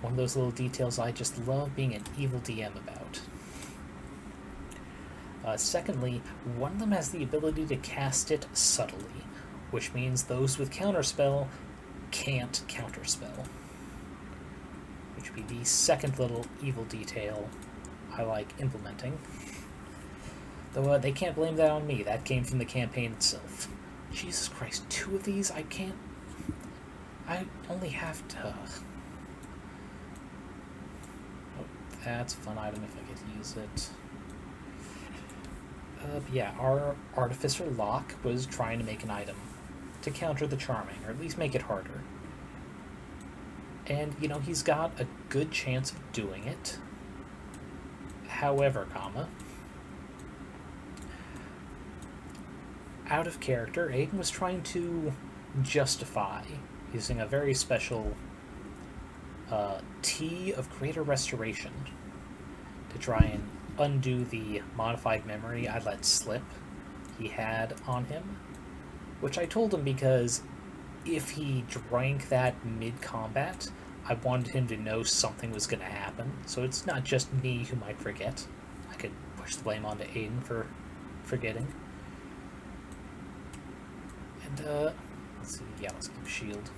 Speaker 1: one of those little details I just love being an evil DM about. Secondly, one of them has the ability to cast it subtly, which means those with counterspell can't counterspell. Which would be the second little evil detail I like implementing. Though they can't blame that on me, that came from the campaign itself. Jesus Christ, 2 of these? I only have to... Oh, that's a fun item if I get to use it. But yeah, our Artificer Locke was trying to make an item to counter the Charming, or at least make it harder. And, he's got a good chance of doing it. However, out of character, Aiden was trying to justify using a very special Tea of Greater Restoration to try and undo the modified memory I let slip he had on him, which I told him because if he drank that mid-combat, I wanted him to know something was going to happen, so it's not just me who might forget. I could push the blame onto Aiden for forgetting. And, let's see, yeah, let's keep shield.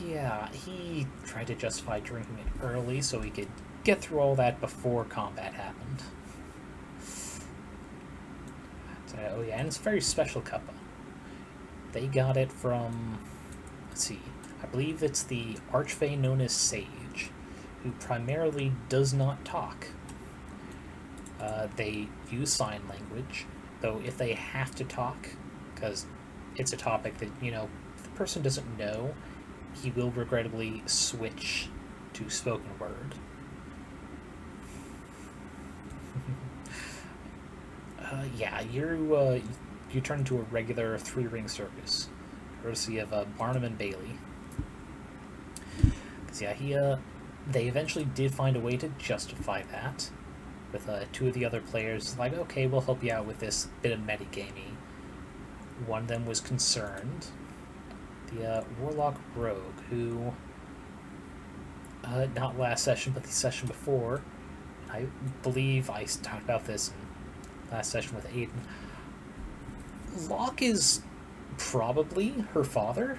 Speaker 1: Yeah, he tried to justify drinking it early so he could get through all that before combat happened. So, oh yeah, and it's a very special cuppa. They got it from, let's see, I believe it's the archfey known as Sage, who primarily does not talk. They use sign language, though if they have to talk, because it's a topic that, you know, if the person doesn't know, he will regrettably switch to spoken word. Yeah, you turn into a regular three-ring circus, courtesy of Barnum and Bailey. Because yeah, they eventually did find a way to justify that, with two of the other players like, okay, we'll help you out with this bit of metagamey. One of them was concerned. The Warlock Rogue, who, not last session, but the session before, I believe I talked about this in last session with Aiden. Locke is probably her father.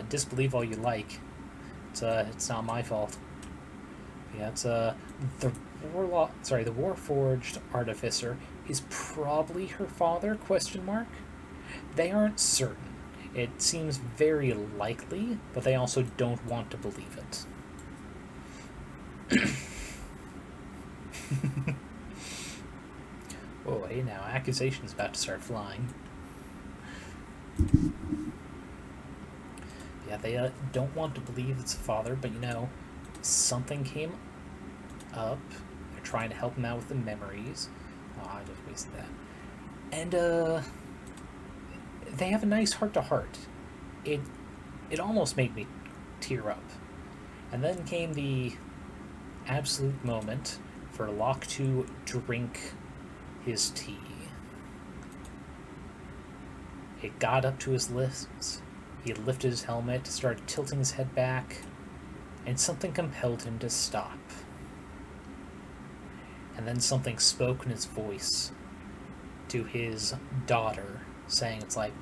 Speaker 1: Disbelieve all you like. It's not my fault. Yeah, it's the Warforged Artificer is probably her father, question mark. They aren't certain. It seems very likely, but they also don't want to believe it. Oh, hey now, accusation's about to start flying. Yeah, they don't want to believe it's the father, but you know, something came up. They're trying to help him out with the memories. Oh, I just wasted that. And, they have a nice heart-to-heart. It almost made me tear up. And then came the absolute moment for Locke to drink his tea. It got up to his lips. He lifted his helmet, started tilting his head back, and something compelled him to stop. And then something spoke in his voice to his daughter, saying, it's like,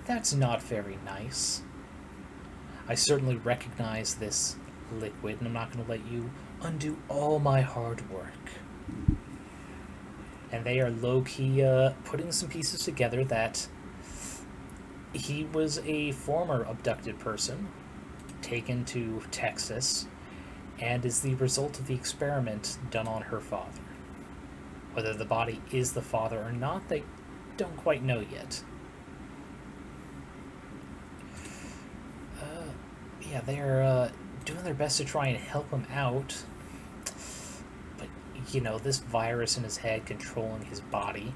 Speaker 1: that's not very nice. I certainly recognize this liquid, and I'm not going to let you undo all my hard work. And they are low-key putting some pieces together that he was a former abducted person, taken to Texas, and is the result of the experiment done on her father. Whether the body is the father or not, they don't quite know yet. Yeah, they're doing their best to try and help him out, but, you know, this virus in his head controlling his body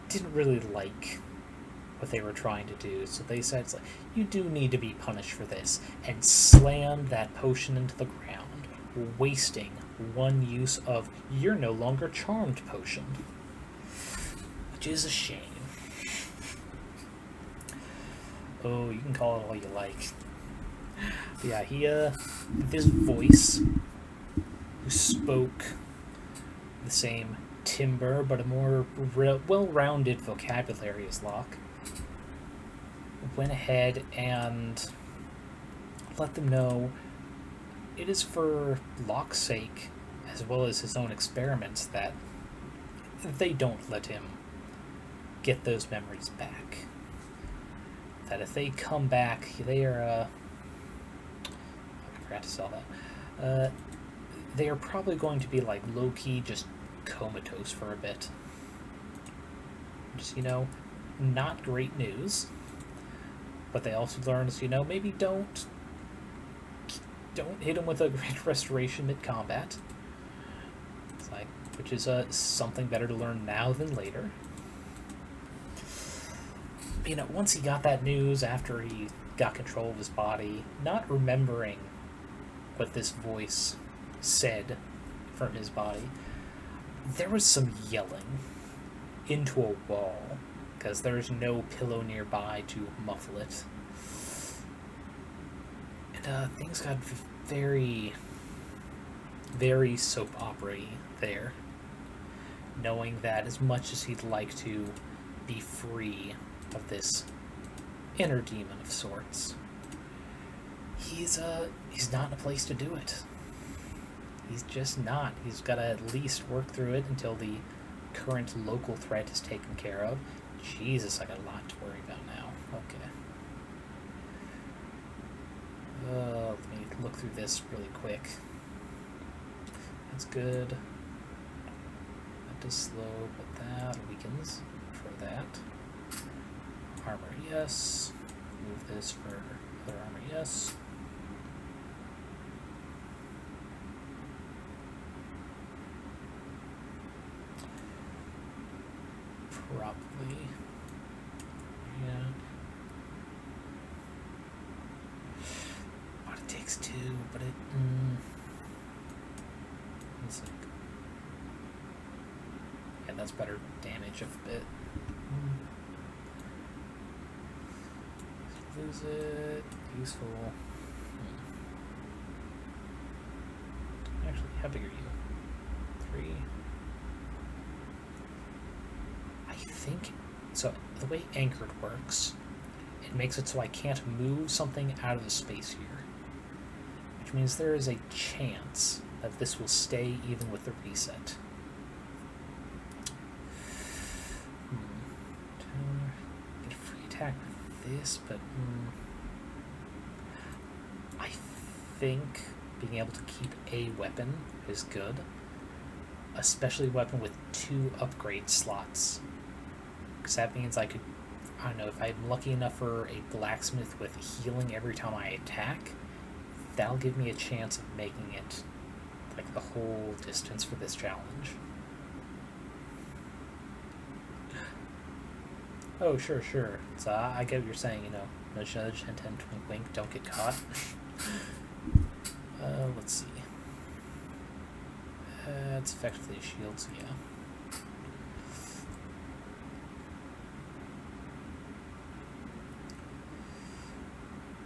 Speaker 1: didn't really like what they were trying to do, so they said, it's like, you do need to be punished for this, and slammed that potion into the ground, wasting one use of you're no longer charmed potion, which is a shame. Oh, you can call it all you like. But yeah, this voice who spoke the same timbre but a more well-rounded vocabulary as Locke, went ahead and let them know it is for Locke's sake, as well as his own experiments, that they don't let him get those memories back. That if they come back, they are, I forgot to sell that, they are probably going to be, like, low-key just comatose for a bit. Just, you know, not great news. But they also learned, you know, maybe don't hit him with a great restoration mid-combat. It's like, which is something better to learn now than later. You know, once he got that news after he got control of his body, not remembering what this voice said from his body, there was some yelling into a wall, because there's no pillow nearby to muffle it. And things got very, very soap opera-y there, knowing that as much as he'd like to be free of this inner demon of sorts, he's not in a place to do it. He's just not. He's got to at least work through it until the current local threat is taken care of. Jesus, I got a lot to worry about now. Okay. Let me look through this really quick. That's good. That does slow, but that weakens for that. Armor, yes. Move this for other armor, yes. Probably. Yeah. But it takes 2, but it... It's like... Yeah, that's better damage of a bit. Lose it. Useful. Actually, how big are you? 3. I think... So, the way Anchored works, it makes it so I can't move something out of the space here. Which means there is a chance that this will stay even with the reset. Get a free attack with this, but... I think being able to keep a weapon is good. Especially a weapon with 2 upgrade slots. Because that means I could, I don't know, if I'm lucky enough for a blacksmith with healing every time I attack, that'll give me a chance of making it like the whole distance for this challenge. Oh, sure. So I get what you're saying, you know, nudge, nudge, hint, hint, wink, wink, don't get caught. Let's see. It's effectively a shield, so yeah.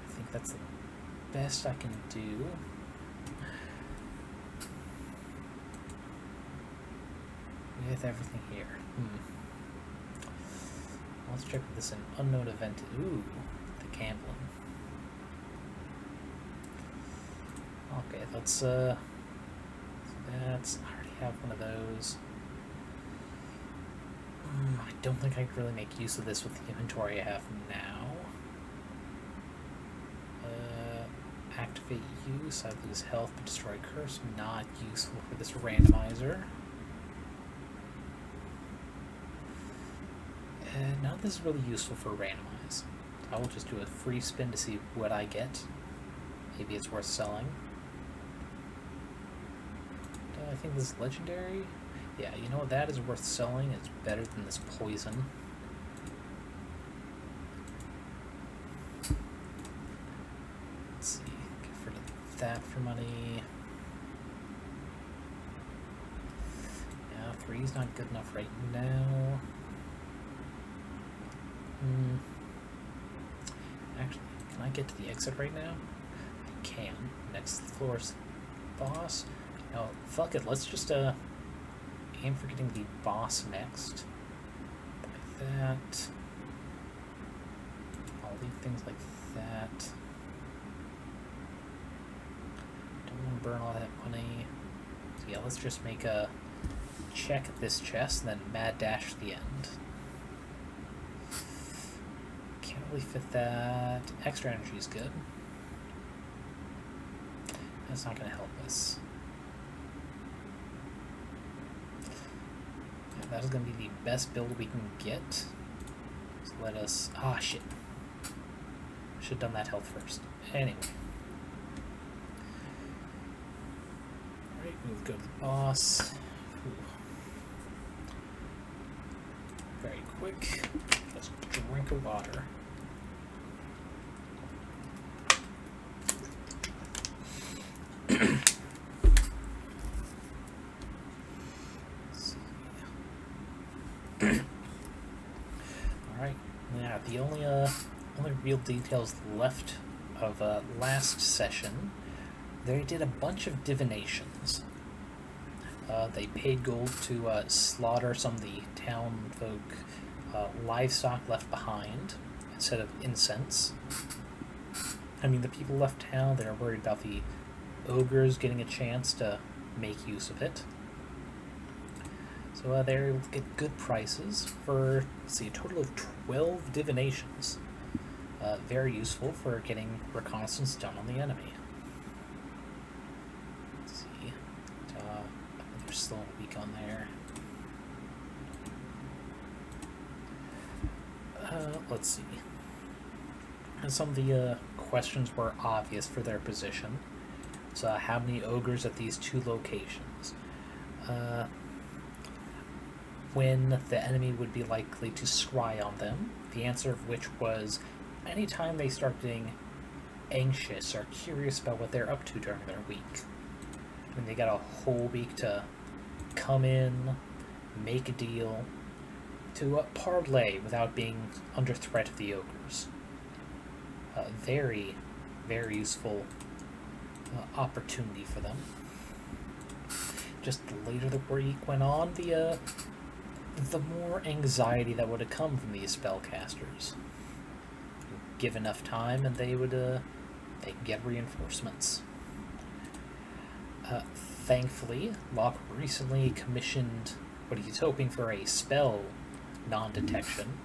Speaker 1: I think that's the best I can do. With everything here. Let's check with this an unknown event. Ooh, the gambling. Okay, let's that's, I already have one of those. I don't think I can really make use of this with the inventory I have now. Activate use, I lose health but destroy curse, not useful for this randomizer. None of this is really useful for randomize. I will just do a free spin to see what I get. Maybe it's worth selling. I think this is legendary. Yeah, you know what? That is worth selling. It's better than this poison. Let's see. Get rid of that for money. Yeah, 3's not good enough right now. Actually, can I get to the exit right now? I can. Next floor's boss. No, fuck it. Let's just aim for getting the boss next. Like that. I'll leave things like that. Don't want to burn all that money. So yeah, let's just make a check at this chest and then mad dash to the end. Can't really fit that. Extra energy is good. That's not going to help us. That is going to be the best build we can get. So let us... Ah, shit. Should have done that health first. Anyway. Alright, we'll go to the boss. Ooh. Very quick. Just drink of water. Alright, yeah, the only real details left of last session, they did a bunch of divinations. They paid gold to slaughter some of the town folk livestock left behind instead of incense. I mean, the people left town, they're worried about the ogres getting a chance to make use of it. So they're able to get good prices for, let's see, a total of 12 divinations. Very useful for getting reconnaissance done on the enemy. Let's see. They're still a week on there. Let's see. And some of the questions were obvious for their position. So how many ogres at these two locations? When the enemy would be likely to scry on them, the answer of which was anytime they start getting anxious or curious about what they're up to during their week. I mean, they got a whole week to come in, make a deal, to parlay without being under threat of the ogres. Very, very useful opportunity for them. Just the later the week went on, the more anxiety that would have come from these spellcasters. Give enough time and they would they could get reinforcements. Thankfully, Locke recently commissioned what he's hoping for a spell non-detection.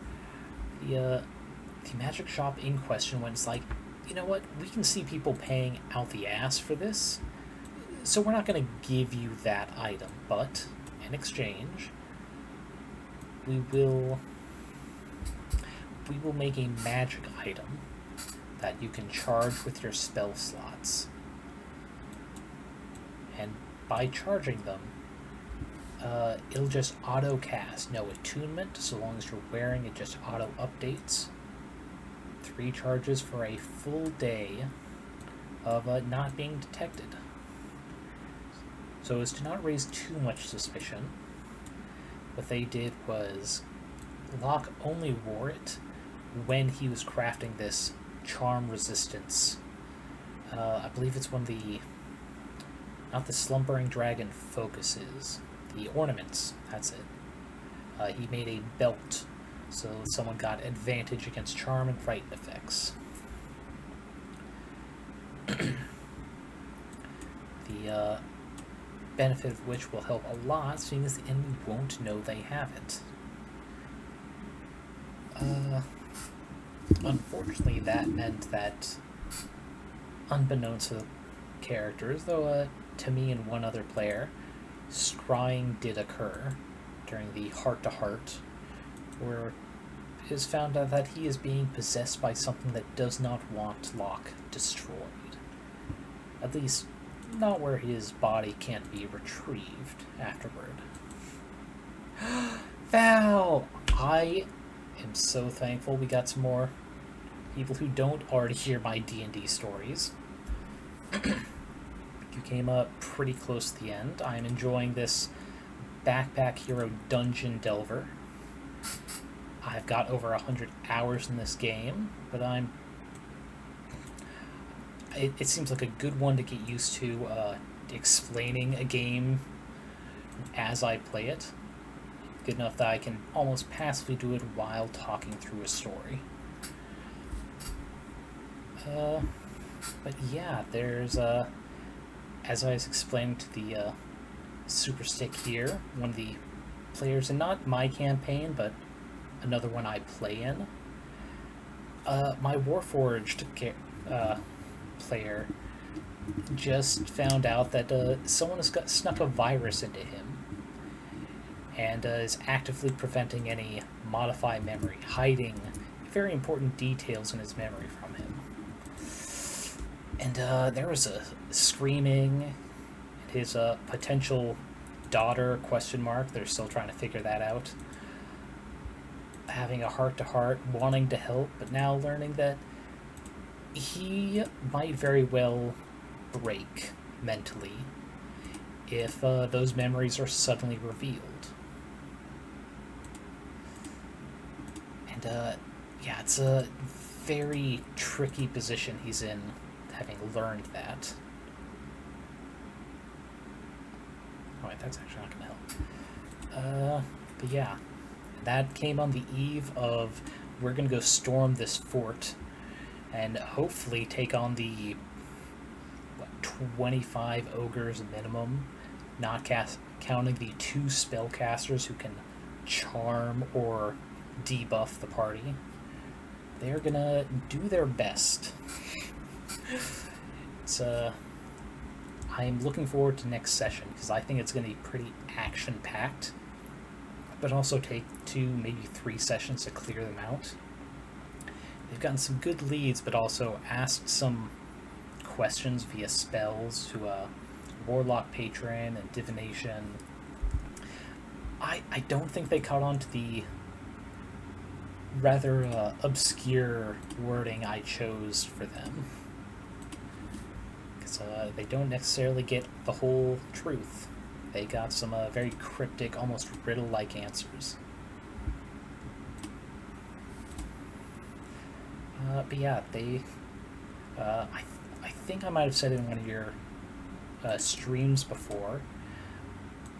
Speaker 1: The magic shop in question went, it's like, you know what, we can see people paying out the ass for this, so we're not going to give you that item, but in exchange we will make a magic item that you can charge with your spell slots. And by charging them, it'll just auto-cast, no attunement, so long as you're wearing it just auto-updates. 3 charges for a full day of not being detected. So as to not raise too much suspicion, what they did was Locke only wore it when he was crafting this charm resistance. I believe it's one of the, not the slumbering dragon focuses, the ornaments, that's it. He made a belt so someone got advantage against charm and frightened effects. The benefit of which will help a lot, seeing as the enemy won't know they have it. Unfortunately, that meant that, unbeknownst to the characters, though to me and one other player, scrying did occur during the heart-to-heart, where it is found out that he is being possessed by something that does not want Locke destroyed. At least, not where his body can't be retrieved afterward. Val! I am so thankful we got some more people who don't already hear my D&D stories. You came up pretty close to the end. I'm enjoying this Backpack Hero Dungeon Delver. I've got over 100 hours in this game, but it seems like a good one to get used to explaining a game as I play it. Good enough that I can almost passively do it while talking through a story. But yeah, there's, as I was explaining to the Super Stick here, one of the players, and not my campaign, but another one I play in, my Warforged player just found out that someone has snuck a virus into him and is actively preventing any modify memory, hiding very important details in his memory from him. And there was a screaming, and his potential daughter, question mark, they're still trying to figure that out, having a heart-to-heart, wanting to help, but now learning that he might very well break mentally if those memories are suddenly revealed. And, yeah, it's a very tricky position he's in, having learned that. Oh, wait, that's actually not going to help. But yeah, that came on the eve of we're going to go storm this fort and hopefully take on the 25 ogres minimum, not counting the 2 spellcasters who can charm or debuff the party. They're gonna do their best. It's I'm looking forward to next session because I think it's gonna be pretty action packed, but also take 2, maybe 3 sessions to clear them out. They've gotten some good leads, but also asked some questions via spells to Warlock Patron and Divination. I don't think they caught on to the rather obscure wording I chose for them. Because they don't necessarily get the whole truth. They got some very cryptic, almost riddle-like answers. But yeah, they... I think I might have said it in one of your streams before,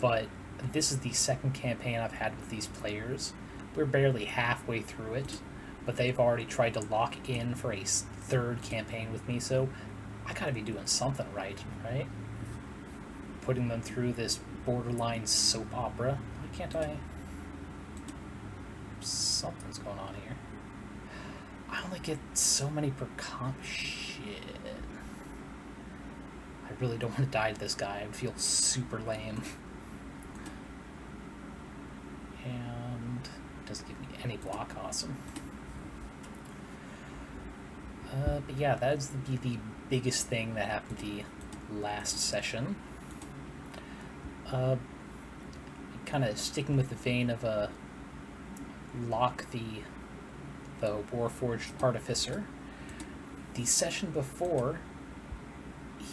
Speaker 1: but this is the second campaign I've had with these players. We're barely halfway through it, but they've already tried to lock in for a 3rd campaign with me, so I gotta be doing something right? Putting them through this borderline soap opera. Why can't I... Something's going on here. I only get so many per comp. Shit. I really don't want to die to this guy. I would feel super lame. And it doesn't give me any block. Awesome. But yeah, that's the biggest thing that happened the last session. Kind of sticking with the vein of Locke the Warforged Artificer. The session before,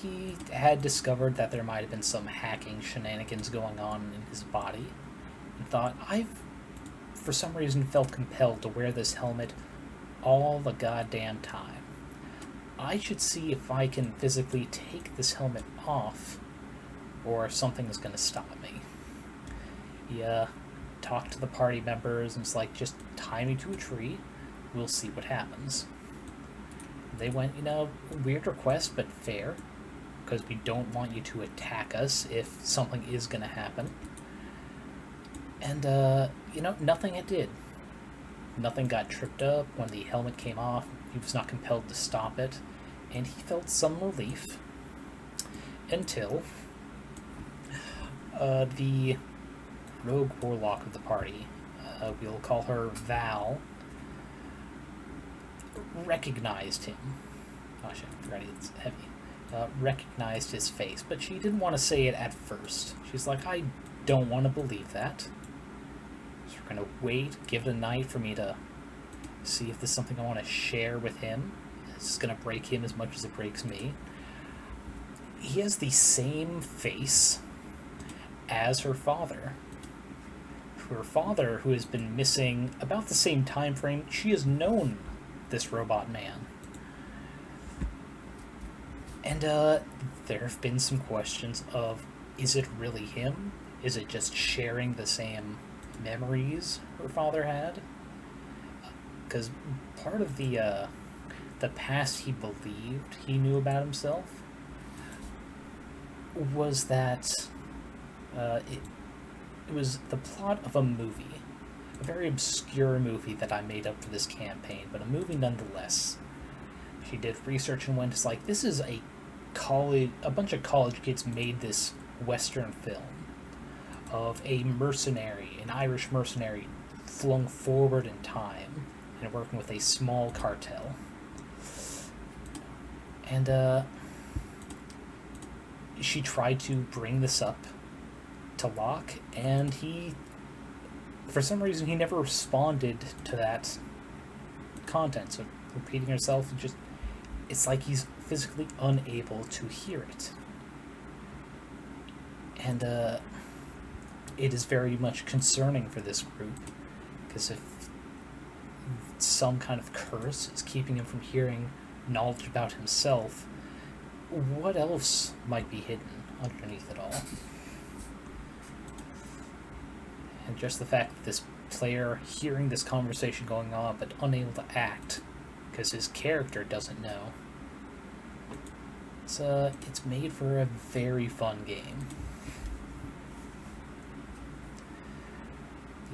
Speaker 1: he had discovered that there might have been some hacking shenanigans going on in his body, and thought, I've, for some reason, felt compelled to wear this helmet all the goddamn time. I should see if I can physically take this helmet off, or if something is going to stop me. He talked to the party members, and it's like, just tie me to a tree, we'll see what happens. They went, weird request, but fair, because we don't want you to attack us if something is going to happen. And, nothing it did. Nothing got tripped up when the helmet came off. He was not compelled to stop it, and he felt some relief until the rogue warlock of the party, we'll call her Val, recognized him. Oh shit, I forgot it's heavy. Recognized his face, but she didn't want to say it at first. She's like, I don't want to believe that. So we're gonna wait, give it a night for me to see if this is something I want to share with him. It's gonna break him as much as it breaks me. He has the same face as her father. Her father, who has been missing about the same time frame, she has known this robot man. And there have been some questions of, is it really him? Is it just sharing the same memories her father had? Because part of the past he believed he knew about himself was that it was the plot of a movie, a very obscure movie that I made up for this campaign, but a movie nonetheless. She did research and went, it's like, this is a bunch of college kids made this Western film of a mercenary, an Irish mercenary, flung forward in time and working with a small cartel. And she tried to bring this up to Locke, and he, for some reason, he never responded to that content. So repeating herself, it's like he's physically unable to hear it. And it is very much concerning for this group, because if some kind of curse is keeping him from hearing knowledge about himself, what else might be hidden underneath it all? And just the fact that this player hearing this conversation going on but unable to act because his character doesn't know. It's made for a very fun game.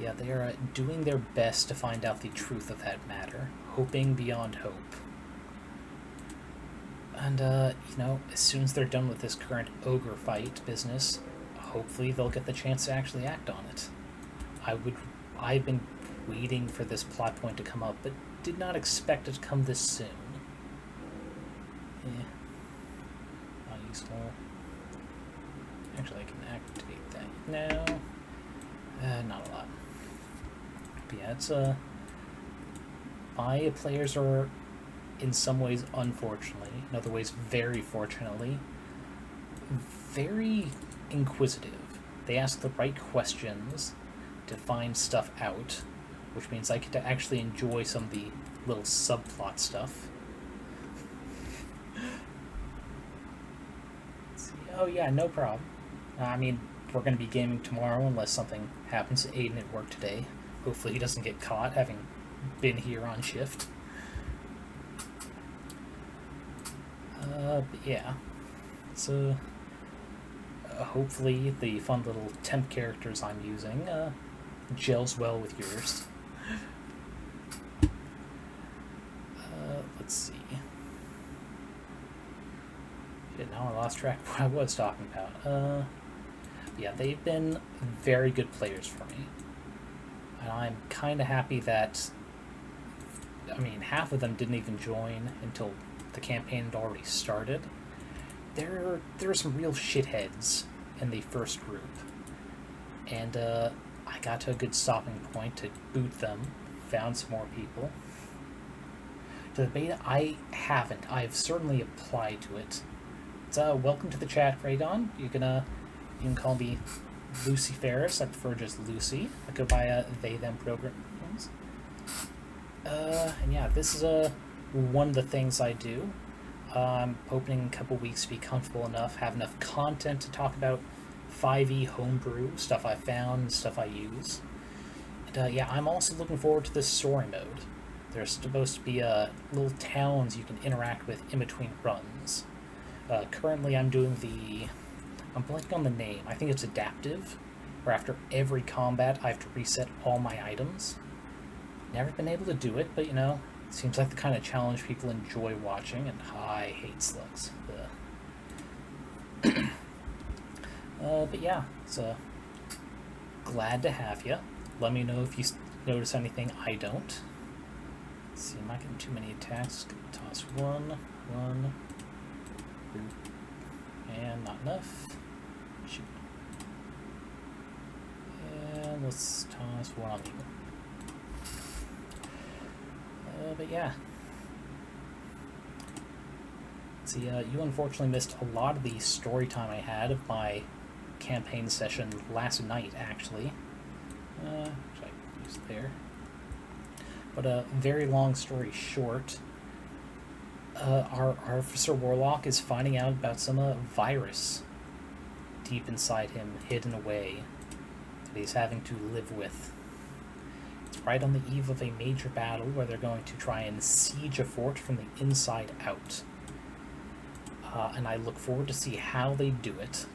Speaker 1: Yeah, they are doing their best to find out the truth of that matter, hoping beyond hope. And, you know, as soon as they're done with this current ogre fight business, hopefully they'll get the chance to actually act on it. I've been waiting for this plot point to come up, but did not expect it to come this soon. Yeah. Not useful. Actually, I can activate that now. Not a lot. But yeah, it's, my players are, in some ways, unfortunately, in other ways, very fortunately, very inquisitive. They ask the right questions to find stuff out, which means I get to actually enjoy some of the little subplot stuff. Let's see. Oh yeah, no problem. I mean, we're going to be gaming tomorrow unless something happens to Aiden at work today. Hopefully he doesn't get caught having been here on shift. But yeah. So, hopefully the fun little temp characters I'm using, gels well with yours. Let's see. Shit, now I lost track of what I was talking about. Yeah, they've been very good players for me. And I'm kind of happy that, I mean, half of them didn't even join until the campaign had already started. There are some real shitheads in the first group. And, I got to a good stopping point to boot them, found some more people. To the beta, I haven't. I've certainly applied to it. So, welcome to the chat, Raygon. You can call me Lucy Ferris. I prefer just Lucy. I go by they, them programs. And yeah, this is one of the things I do. I'm hoping in a couple weeks to be comfortable enough, have enough content to talk about 5e homebrew, stuff I found, stuff I use. And yeah, I'm also looking forward to this story mode. There's supposed to be little towns you can interact with in between runs. Currently I'm doing I'm blanking on the name. I think it's adaptive, where after every combat I have to reset all my items. Never been able to do it, but you know, it seems like the kind of challenge people enjoy watching, and I hate slugs. But yeah, so glad to have you. Let me know if you notice anything I don't. Let's see, am I getting too many attacks? Gonna toss one, and not enough. Shoot. And let's toss one on you. But yeah. See, you unfortunately missed a lot of the story time I had of my campaign session last night, actually. Which I used there. But a very long story short, our Officer Warlock is finding out about some virus deep inside him, hidden away, that he's having to live with. It's right on the eve of a major battle where they're going to try and siege a fort from the inside out. And I look forward to see how they do it.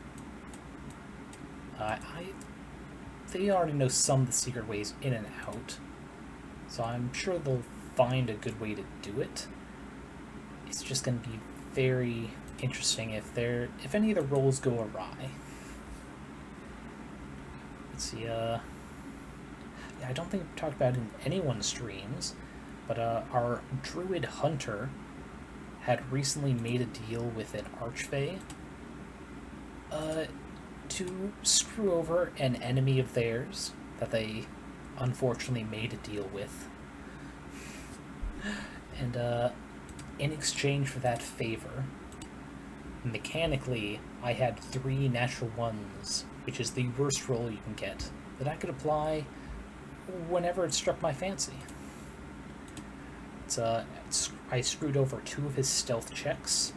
Speaker 1: They already know some of the secret ways in and out, so I'm sure they'll find a good way to do it. It's just going to be very interesting if any of the rolls go awry. Let's see, yeah, I don't think we've talked about it in anyone's streams, but our Druid Hunter had recently made a deal with an Archfey to screw over an enemy of theirs that they unfortunately made a deal with. And in exchange for that favor, mechanically, I had 3 natural ones, which is the worst roll you can get, that I could apply whenever it struck my fancy. I screwed over 2 of his stealth checks,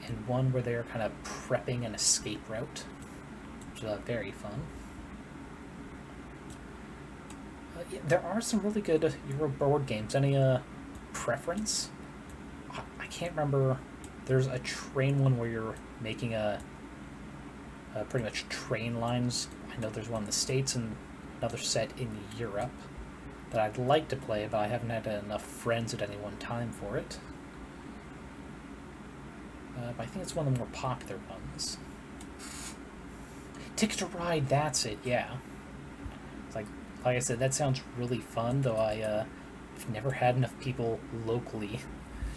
Speaker 1: and one where they're kind of prepping an escape route, which is very fun. Yeah, there are some really good Euro board games. Any preference? I can't remember. There's a train one where you're making pretty much train lines. I know there's one in the States and another set in Europe that I'd like to play, but I haven't had enough friends at any one time for it. But I think it's one of the more popular ones. Ticket to Ride, that's it, yeah. It's like I said, that sounds really fun, though I've never had enough people locally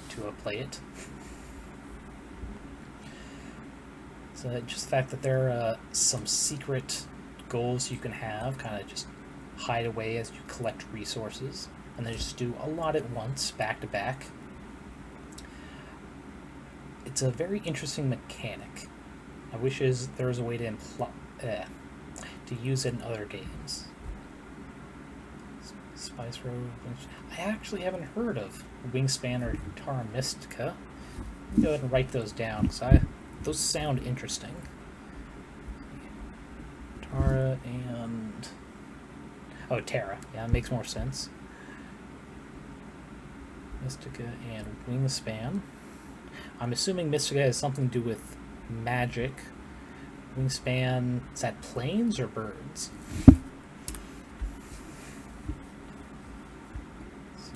Speaker 1: to play it. So just the fact that there are some secret goals you can have, kind of just hide away as you collect resources, and then just do a lot at once, back to back. It's a very interesting mechanic. I wish there was a way to use it in other games. Spice Road. I actually haven't heard of Wingspan or Terra Mystica. Let me go ahead and write those down, because those sound interesting. Terra and... Oh, Terra. Yeah, it makes more sense. Mystica and Wingspan. I'm assuming Mystica has something to do with magic. Wingspan, is that planes or birds? Let's see.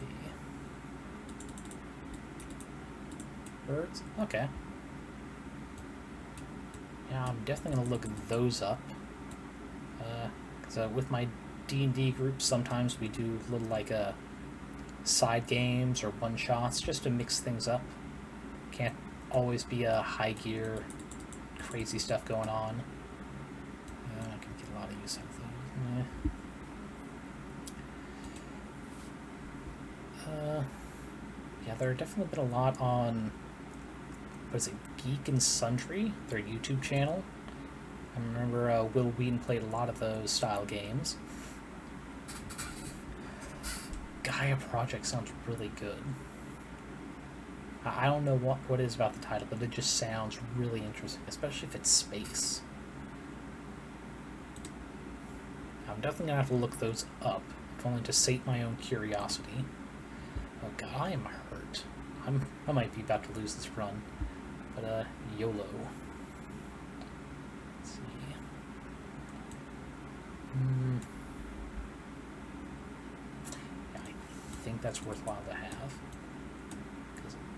Speaker 1: Birds? Okay. Yeah, I'm definitely going to look those up. Because with my D&D group, sometimes we do little, like, side games or one-shots just to mix things up. Can't always be a high gear, crazy stuff going on. I can get a lot of use out of those. Yeah, there have definitely been a lot on, what is it, Geek and Sundry, their YouTube channel. I remember Will Wheaton played a lot of those style games. Gaia Project sounds really good. I don't know what it is about the title, but it just sounds really interesting, especially if it's space. I'm definitely going to have to look those up, if only to sate my own curiosity. Oh god, I am hurt. I might be about to lose this run, but YOLO. Let's see. Yeah, I think that's worthwhile to have.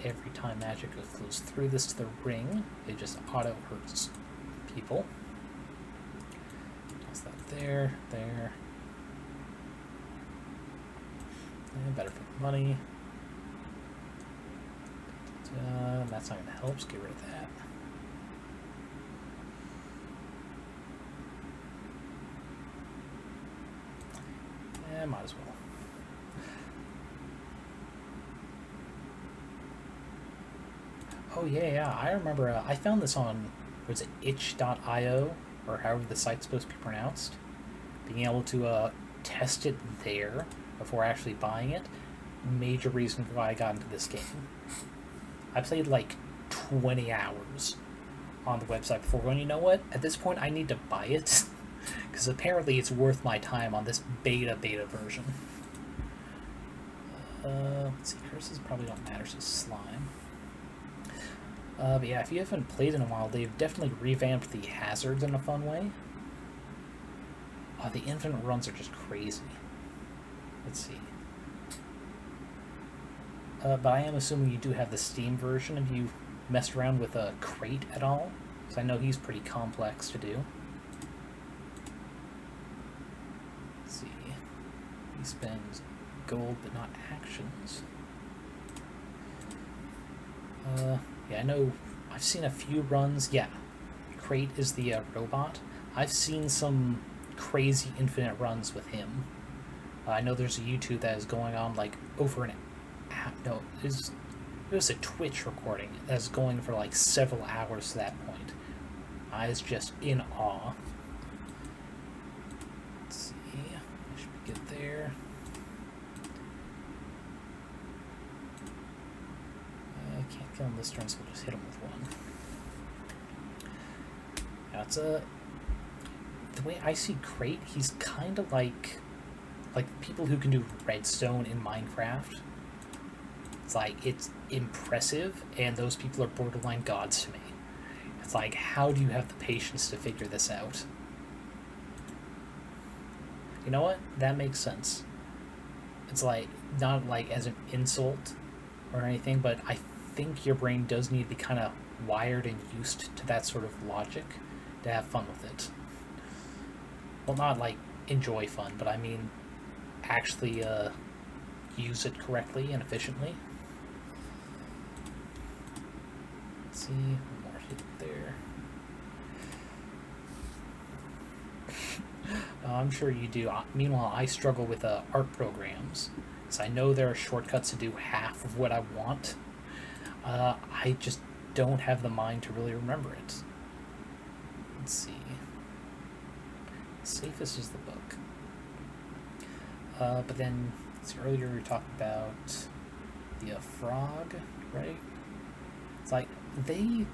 Speaker 1: Every time magic flows through this to the ring, it just auto-hurts people. Toss that there. And better for the money. That's not going to help, let's get rid of that. Might as well. Oh yeah, I remember, I found this on, was it itch.io, or however the site's supposed to be pronounced. Being able to test it there before actually buying it, major reason why I got into this game. I played like 20 hours on the website before going, you know what, at this point I need to buy it, because apparently it's worth my time on this beta version. Let's see, curses probably don't matter, so slime. But yeah, if you haven't played in a while, they've definitely revamped the hazards in a fun way. The infinite runs are just crazy. Let's see. But I am assuming you do have the Steam version. Have you messed around with a Crate at all? Because I know he's pretty complex to do. Let's see. He spends gold, but not actions. Yeah, I know I've seen a few runs. Yeah, Crate is the robot. I've seen some crazy infinite runs with him. I know there's a YouTube that is going on like over an hour. No, it was a Twitch recording that's going for like several hours to that point. I was just in awe. Let's see. I should be good there. can't kill him this turn, so we'll just hit him with one. That's a... The way I see Crate, he's kind of like people who can do redstone in Minecraft. It's like, it's impressive, and those people are borderline gods to me. It's like, how do you have the patience to figure this out? You know what? That makes sense. It's like, not like as an insult or anything, but I think your brain does need to be kind of wired and used to that sort of logic to have fun with it. Well, not like enjoy fun, but I mean actually use it correctly and efficiently. Let's see, one more hit there. I'm sure you do. Meanwhile, I struggle with art programs, because I know there are shortcuts to do half of what I want. I just don't have the mind to really remember it. Let's see. Safest is the book. But then, earlier we were talking about the frog, right? It's like, they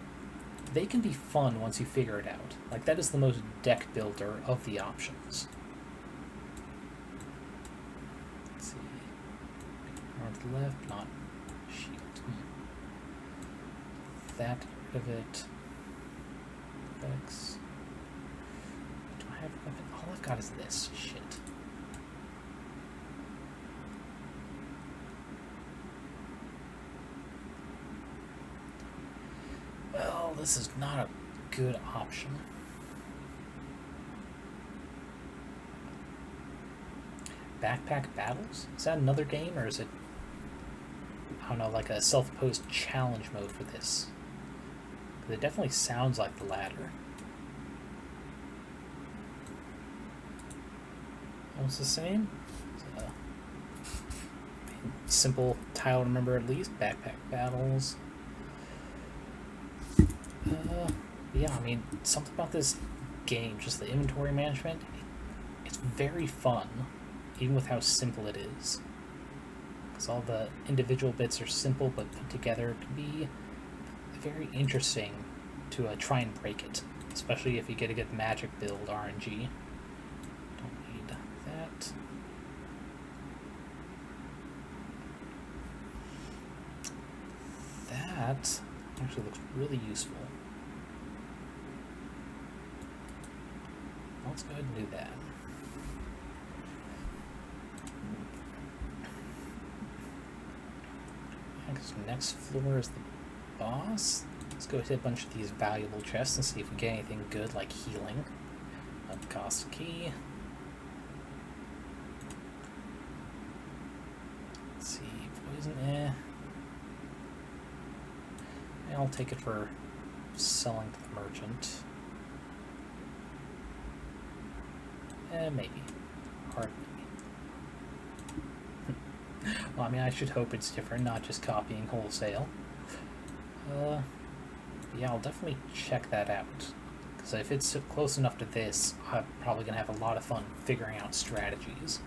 Speaker 1: can be fun once you figure it out. Like, that is the most deck builder of the options. Let's see. North, left, not shield. That, get rid of it. Effects. Do I have a weapon? All I've got is this. Shit. Well, this is not a good option. Backpack Battles? Is that another game, or is it, I don't know, like a self-imposed challenge mode for this? It definitely sounds like the latter. Almost the same. Simple title to remember at least. Backpack Battles. Yeah, I mean, something about this game, just the inventory management, it's very fun, even with how simple it is. Because all the individual bits are simple, but put together it can be very interesting to try and break it, especially if you get a good magic build RNG. Don't need that. That actually looks really useful. Let's go ahead and do that. Because next floor is the boss. Let's go hit a bunch of these valuable chests and see if we get anything good like healing. Uncost key. Let's see, poison, I'll take it for selling to the merchant. Maybe. Hard maybe. Well, I mean, I should hope it's different, not just copying wholesale. Yeah, I'll definitely check that out. Because if it's close enough to this, I'm probably going to have a lot of fun figuring out strategies.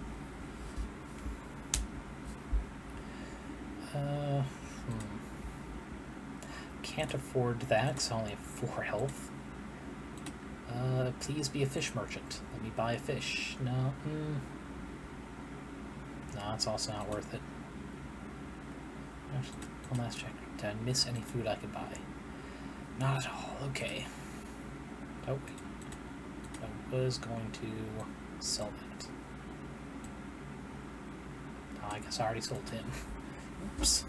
Speaker 1: Can't afford that, because I only have 4 health. Please be a fish merchant. Let me buy a fish. No, no, it's also not worth it. Actually, one last check. Did I miss any food I could buy? Not at all. Okay. Oh, wait. I was going to sell that. Oh, I guess I already sold him. Oops.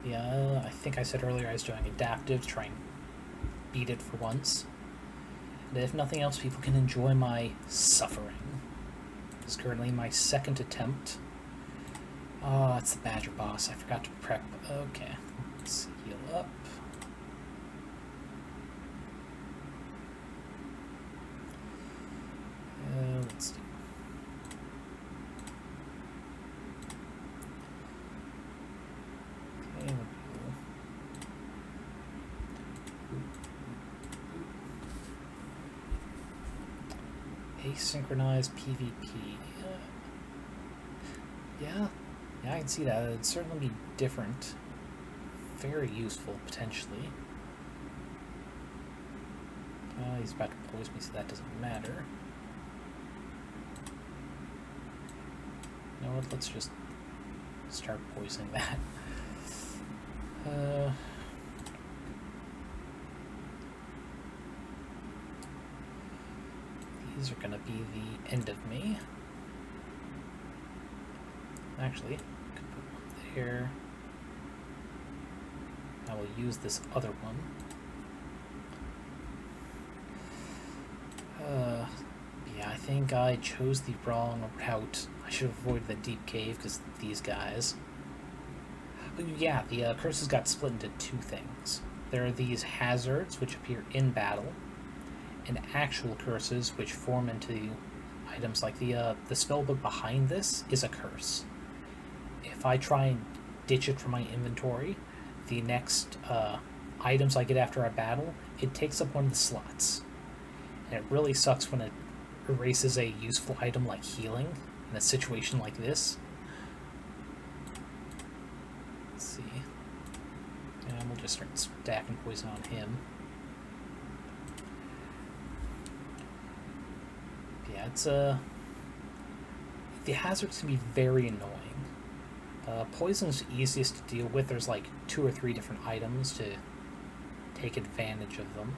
Speaker 1: Yeah, I think I said earlier I was doing adaptive to try and beat it for once. And if nothing else, people can enjoy my suffering. This is currently my 2nd attempt. Oh, it's the Badger boss. I forgot to prep. Okay, let's heal up. Let's do. Okay, asynchronized PvP. Yeah, yeah, I can see that. It'd certainly be different. Very useful, potentially. He's about to poison me, so that doesn't matter. You know what, let's just start poisoning that. These are gonna be the end of me. Actually, I could put one there. I will use this other one. Yeah, I think I chose the wrong route. I should have avoided the deep cave because these guys. But yeah, the curses got split into two things. There are these hazards which appear in battle, and actual curses which form into items. Like the spellbook behind this is a curse. If I try and ditch it from my inventory, the next items I get after a battle, it takes up one of the slots. And it really sucks when it erases a useful item like healing in a situation like this. Let's see. And we'll just start stacking poison on him. Yeah, it's the hazards can be very annoying. Poison's easiest to deal with. There's like 2 or 3 different items to take advantage of them.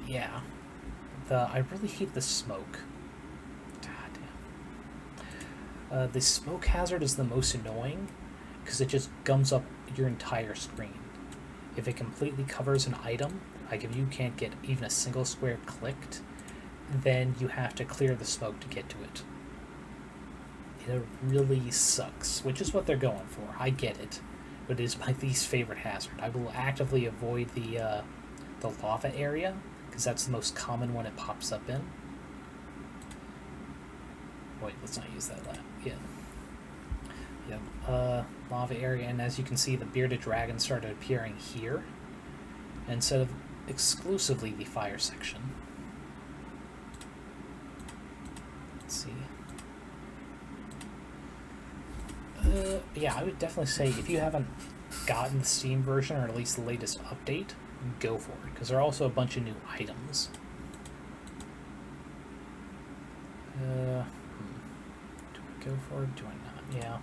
Speaker 1: Yeah. I really hate the smoke. God damn. The smoke hazard is the most annoying because it just gums up your entire screen. If it completely covers an item, like if you can't get even a single square clicked, then you have to clear the smoke to get to it. It really sucks, which is what they're going for. I get it, but it is my least favorite hazard. I will actively avoid the lava area, because that's the most common one it pops up in. Wait, let's not use that yet. Yeah, lava area, and as you can see, the bearded dragon started appearing here, instead of exclusively the fire section. Let's see. Yeah, I would definitely say if you haven't gotten the Steam version, or at least the latest update, go for it, because there are also a bunch of new items. Do I go for it? Do I not? Yeah.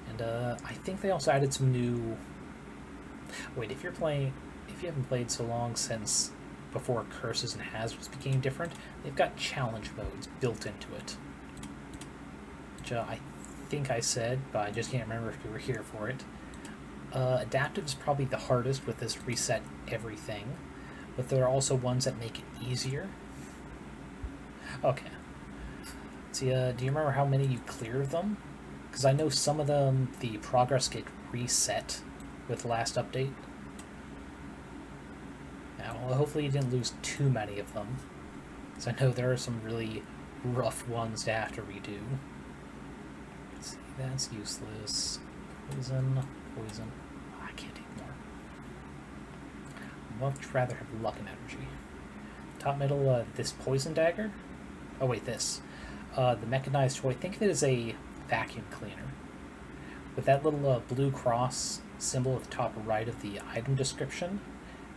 Speaker 1: And I think they also added some new... Wait, if you haven't played so long since before curses and hazards became different, they've got challenge modes built into it. Which I think I said, but I just can't remember if you were here for it. Adaptive is probably the hardest with this reset everything, but there are also ones that make it easier. Okay. See, do you remember how many you clear of them? Because I know some of them, the progress get reset with the last update. Now, well, hopefully you didn't lose too many of them, because I know there are some really rough ones to have to redo. Let's see, that's useless. Poison. I can't take more. I'd much rather have luck and energy. Top middle, this poison dagger. Oh wait, this. The mechanized toy. Think of it as a vacuum cleaner. With that little blue cross symbol at the top right of the item description,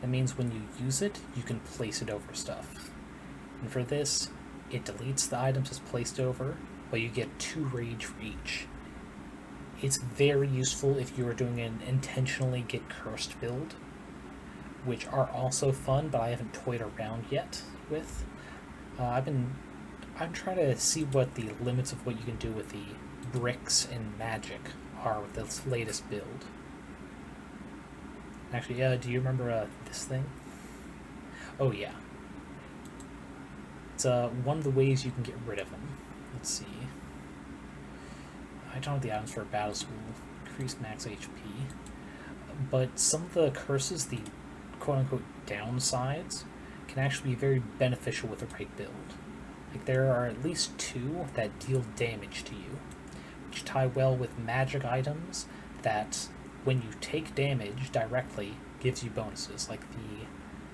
Speaker 1: that means when you use it, you can place it over stuff. And for this, it deletes the items it's placed over, but you get 2 rage for each. It's very useful if you are doing an intentionally get cursed build, which are also fun, but I haven't toyed around yet with. I'm trying to see what the limits of what you can do with the bricks and magic are with this latest build. Actually, do you remember this thing? Oh yeah. It's one of the ways you can get rid of them. Let's see. I don't have the items for battle school. Increased max HP. But some of the curses, the quote-unquote downsides, can actually be very beneficial with the right build. Like, there are at least 2 that deal damage to you, which tie well with magic items that, when you take damage directly, gives you bonuses, like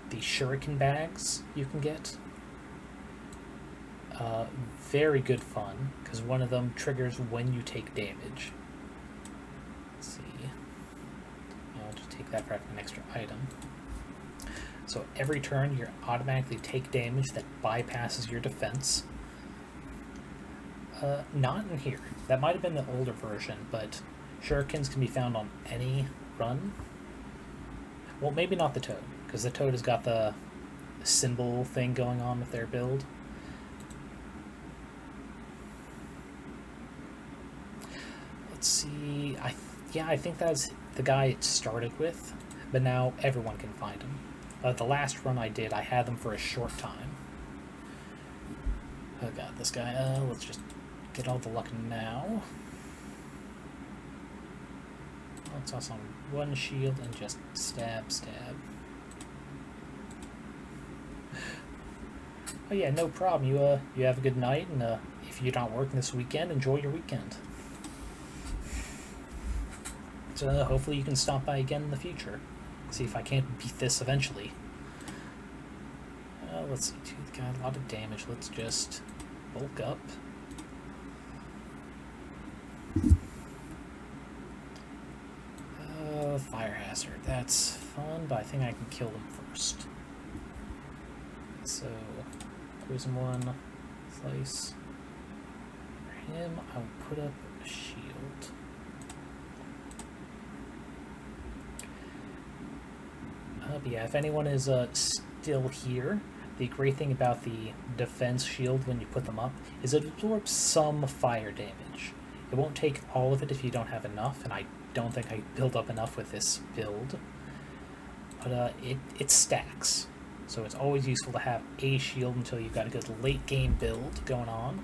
Speaker 1: the shuriken bags you can get. Very good fun, because one of them triggers when you take damage. Let's see. I'll just take that for having an extra item. So every turn you automatically take damage that bypasses your defense. Not in here. That might have been the older version, but shurikens can be found on any run. Well, maybe not the Toad, because the Toad has got the symbol thing going on with their build. Let's see. I think that's the guy it started with, but now everyone can find him. The last run I did, I had them for a short time. Oh god, this guy. Let's just get all the luck now. Let's toss on one shield and just stab, stab. Oh yeah, no problem. You have a good night, and if you're not working this weekend, enjoy your weekend. So hopefully you can stop by again in the future. See if I can't beat this eventually. Let's see, dude, got a lot of damage. Let's just bulk up. Fire hazard. That's fun, but I think I can kill them first. So, poison one, slice. For him, I'll put up a shield. But yeah, if anyone is still here, the great thing about the defense shield when you put them up is it absorbs some fire damage. It won't take all of it if you don't have enough, and I don't think I build up enough with this build. But it stacks, so it's always useful to have a shield until you've got a good late game build going on.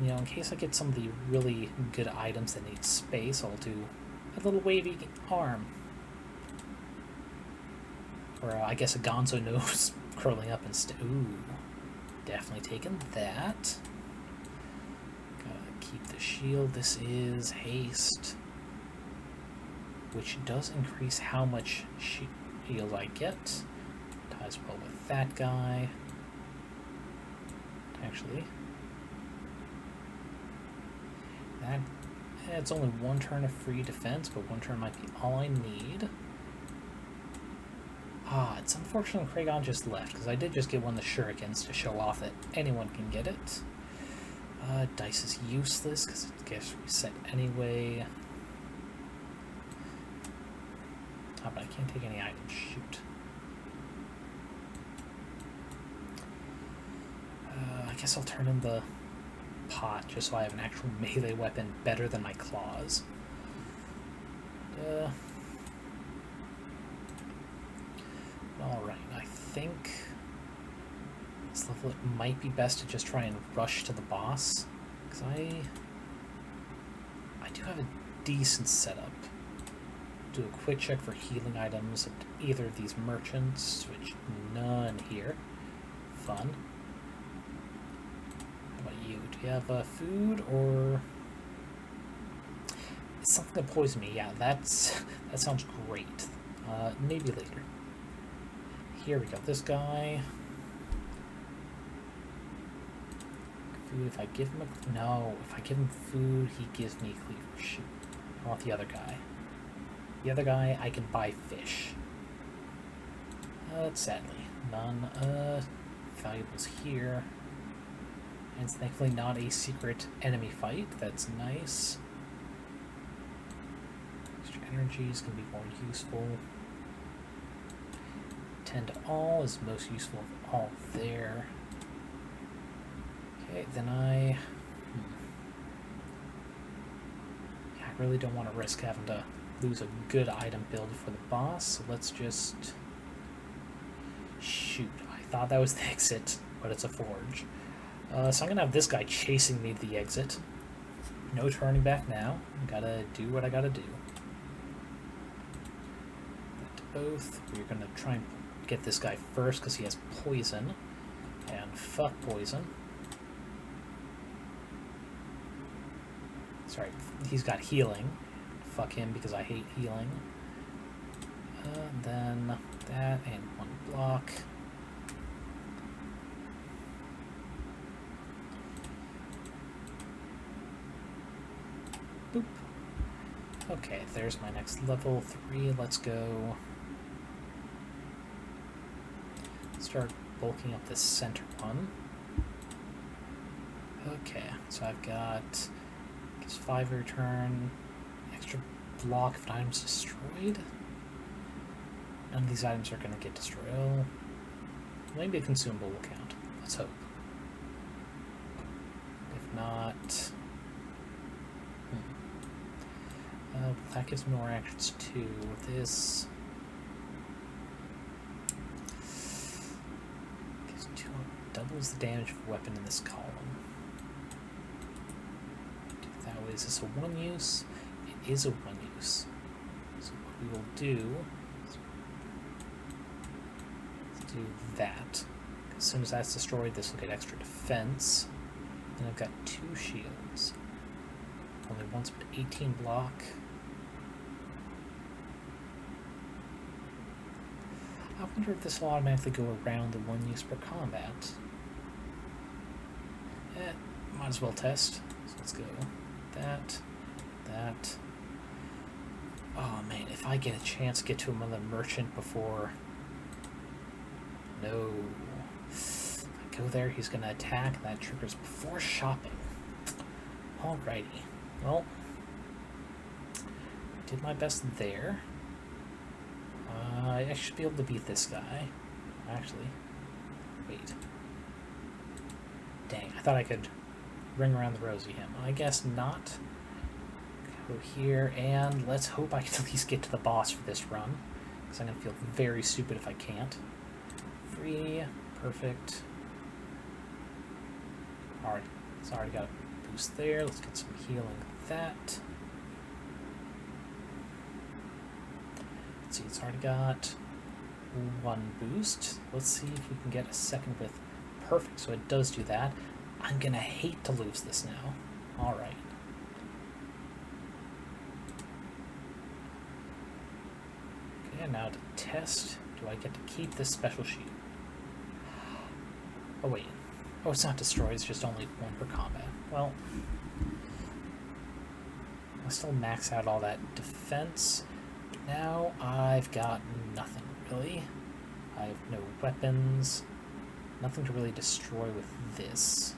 Speaker 1: You know, in case I get some of the really good items that need space, I'll do a little wavy arm. Or I guess a gonzo nose curling up instead. Ooh, definitely taking that. Gotta keep the shield. This is haste, which does increase how much shield I get. Ties well with that guy. Actually, that it's only one turn of free defense, but one turn might be all I need. Ah, it's unfortunate Kragon just left, because I did just get one of the shurikens to show off that anyone can get it. Dice is useless, because it gets reset anyway. Ah, but I can't take any items. Shoot. I guess I'll turn in the pot, just so I have an actual melee weapon better than my claws. Alright, I think this level it might be best to just try and rush to the boss, because I do have a decent setup. Do a quick check for healing items at either of these merchants, which none here. Fun. How about you? Do you have food or something that poison me? Yeah, that sounds great. Maybe later. Here we go, this guy. Food, if I give him a... No, if I give him food, he gives me cleaver. Shoot. I want the other guy. The other guy, I can buy fish. Sadly, none. Valuables here. And it's thankfully not a secret enemy fight. That's nice. Extra energies can be more useful. Tend to all is most useful of all there. Okay, then I really don't want to risk having to lose a good item build for the boss, so let's just shoot. I thought that was the exit, but it's a forge. So I'm gonna have this guy chasing me to the exit. No turning back now. Gotta do what I gotta do. That to both. We're gonna try and get this guy first because he has poison, and fuck poison. Sorry, he's got healing. Fuck him because I hate healing. Then that and one block. Boop. Okay, there's my next level 3. Let's go start bulking up this center one. Okay, so I've got this 5 return, extra block if an item's destroyed. None of these items are going to get destroyed. Oh, maybe a consumable will count. Let's hope. If not... that gives me more actions too. This... gives doubles the damage of a weapon in this column. That way, is this a one use? It is a one use. So what we will do is do that. As soon as that's destroyed, this will get extra defense. And I've got 2 shields. Only once, but 18 block. I wonder if this will automatically go around the one use per combat. Might as well test. So let's go. That. Oh man, if I get a chance to get to another merchant before... No. If I go there, he's going to attack, and that triggers before shopping. Alrighty. Well, did my best there. I should be able to beat this guy. Actually, wait. Dang, I thought I could ring around the rosy him. I guess not. Go here, and let's hope I can at least get to the boss for this run, because I'm going to feel very stupid if I can't. 3, perfect. Alright, it's already got a boost there. Let's get some healing with that. Let's see, it's already got 1 boost. Let's see if we can get a second with perfect. So it does do that. I'm gonna hate to lose this now. Alright. Okay, now to test, do I get to keep this special sheet? Oh wait. Oh, it's not destroyed, it's just only 1 per combat. Well, I still max out all that defense. Now I've got nothing, really. I have no weapons. Nothing to really destroy with this.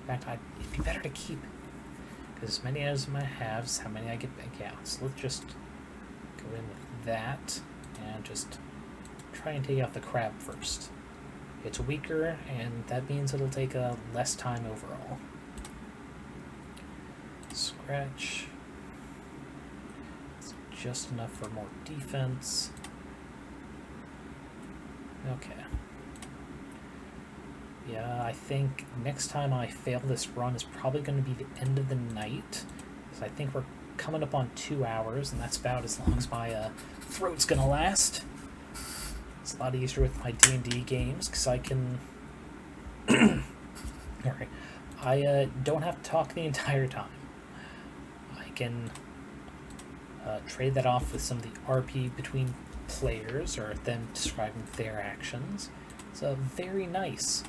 Speaker 1: In fact, it'd be better to keep it. Because as many as I have is how many I get back out. So let's just go in with that and just try and take out the crab first. It's weaker, and that means it'll take less time overall. Scratch. It's just enough for more defense. Okay. Yeah, I think next time I fail this run is probably going to be the end of the night. Because I think we're coming up on 2 hours, and that's about as long as my throat's going to last. It's a lot easier with my D&D games, because I can... Alright. I don't have to talk the entire time. I can trade that off with some of the RP between players, or them describing their actions. It's very nice.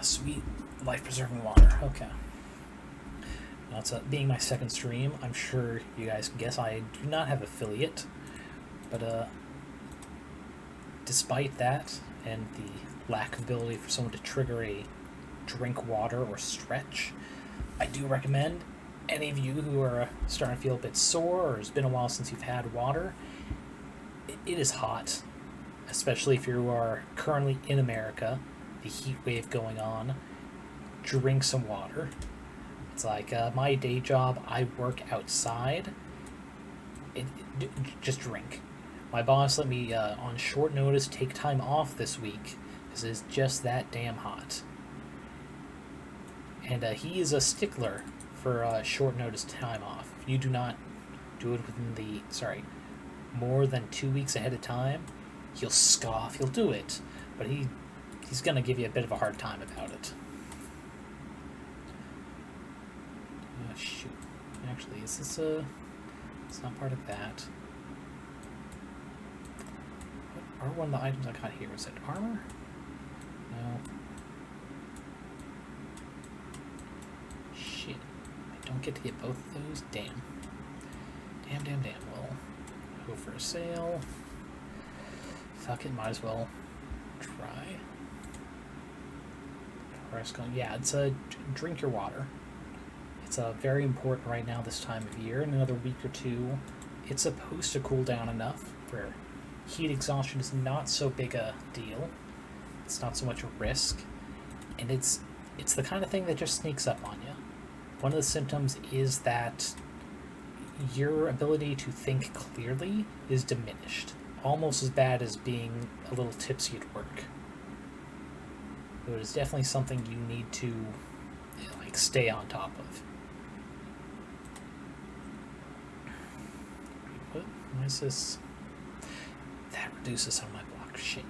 Speaker 1: Sweet life-preserving water. Okay. Now, it's being my second stream, I'm sure you guys can guess I do not have affiliate, but despite that, and the lack of ability for someone to trigger a drink water or stretch, I do recommend any of you who are starting to feel a bit sore, or it's been a while since you've had water, it is hot, especially if you are currently in America, the heat wave going on. Drink some water. It's like my day job, I work outside. Just drink. My boss let me, on short notice, take time off this week because it's just that damn hot. And he is a stickler for short notice time off. If you do not do it within the, more than 2 weeks ahead of time, he'll scoff. He'll do it, but he's going to give you a bit of a hard time about it. shoot. Actually, is this a... It's not part of that. What are one of the items I got here? Is it armor? No. Shit. I don't get to get both of those? Damn. Damn. Well, go for a sail. Fuck it, might as well try. Yeah, it's a drink your water. It's very important right now this time of year. In another week or two, it's supposed to cool down enough where heat exhaustion is not so big a deal. It's not so much a risk, and it's the kind of thing that just sneaks up on you. One of the symptoms is that your ability to think clearly is diminished, almost as bad as being a little tipsy at work. So it is definitely something you need to stay on top of. What is this? That reduces some of my block. Shit.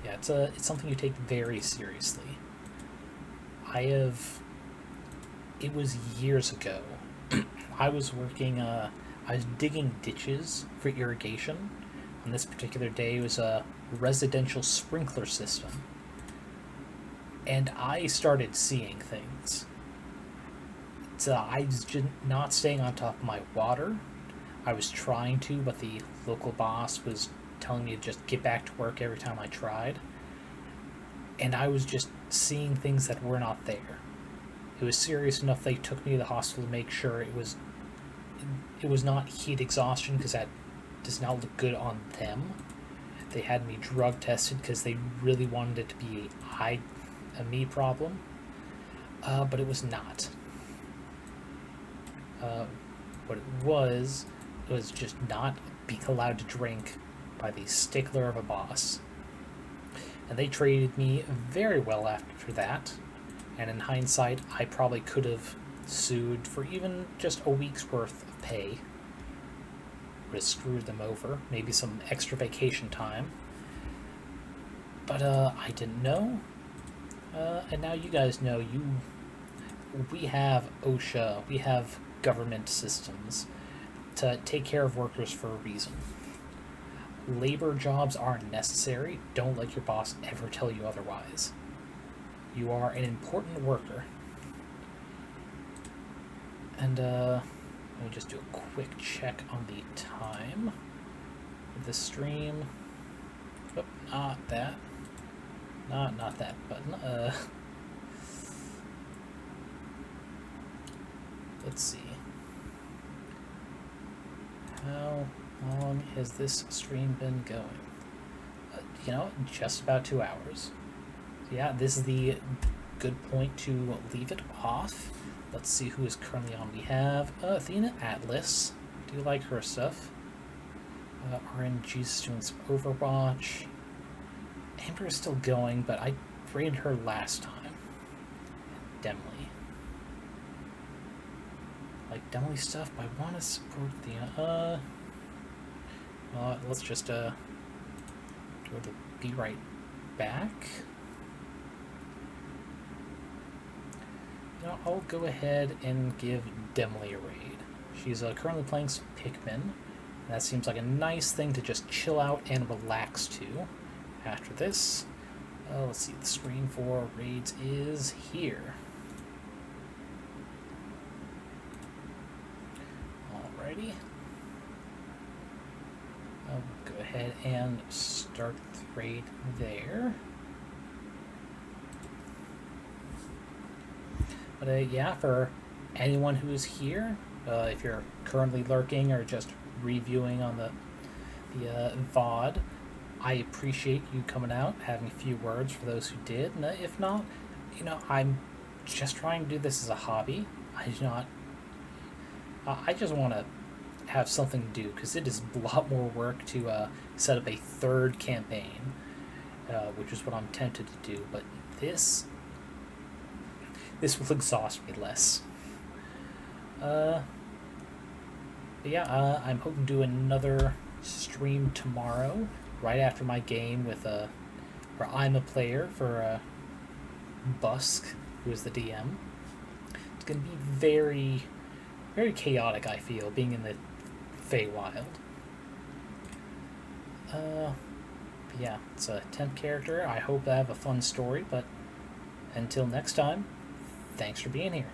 Speaker 1: Yeah, it's something you take very seriously. It was years ago. I was working, I was digging ditches for irrigation. On this particular day, it was a residential sprinkler system. And I started seeing things. I was just not staying on top of my water. I was trying to, but the local boss was telling me to just get back to work every time I tried. And I was just seeing things that were not there. It was serious enough they took me to the hospital to make sure it was not heat exhaustion, because that does not look good on them. They had me drug tested because they really wanted it to be a me problem, but it was not. What it was just not being allowed to drink by the stickler of a boss. And they treated me very well after that, and in hindsight, I probably could have sued for even just a week's worth of pay. Would have screwed them over, maybe some extra vacation time. But I didn't know, and now you guys know. We have OSHA, we have government systems to take care of workers for a reason. Labor jobs aren't necessary. Don't let your boss ever tell you otherwise. You are an important worker. And let me just do a quick check on the time of the stream. Oh, not that. Not that button. Let's see. How long has this stream been going? Just about 2 hours. So yeah, this is the good point to leave it off. Let's see who is currently on. We have Athena Atlas. Do you like her stuff? RNG's doing some Overwatch. Amber is still going, but I rated her last time. Demly. Like Demly stuff, but I want to support Athena. Let's just be right back. I'll go ahead and give Demly a raid. She's currently playing some Pikmin. That seems like a nice thing to just chill out and relax to. After this, let's see, the screen for raids is here. Alrighty. I'll go ahead and start the raid there. But yeah, for anyone who is here, if you're currently lurking or just reviewing on the VOD, I appreciate you coming out, having a few words for those who did. And if not, I'm just trying to do this as a hobby. I just want to have something to do, because it is a lot more work to set up a third campaign, which is what I'm tempted to do. But this will exhaust me less. I'm hoping to do another stream tomorrow, right after my game with where I'm a player for Busk, who is the DM, going to be very, very chaotic, I feel, being in the Feywild. Yeah, it's a 10th character. I hope I have a fun story, but until next time, thanks for being here.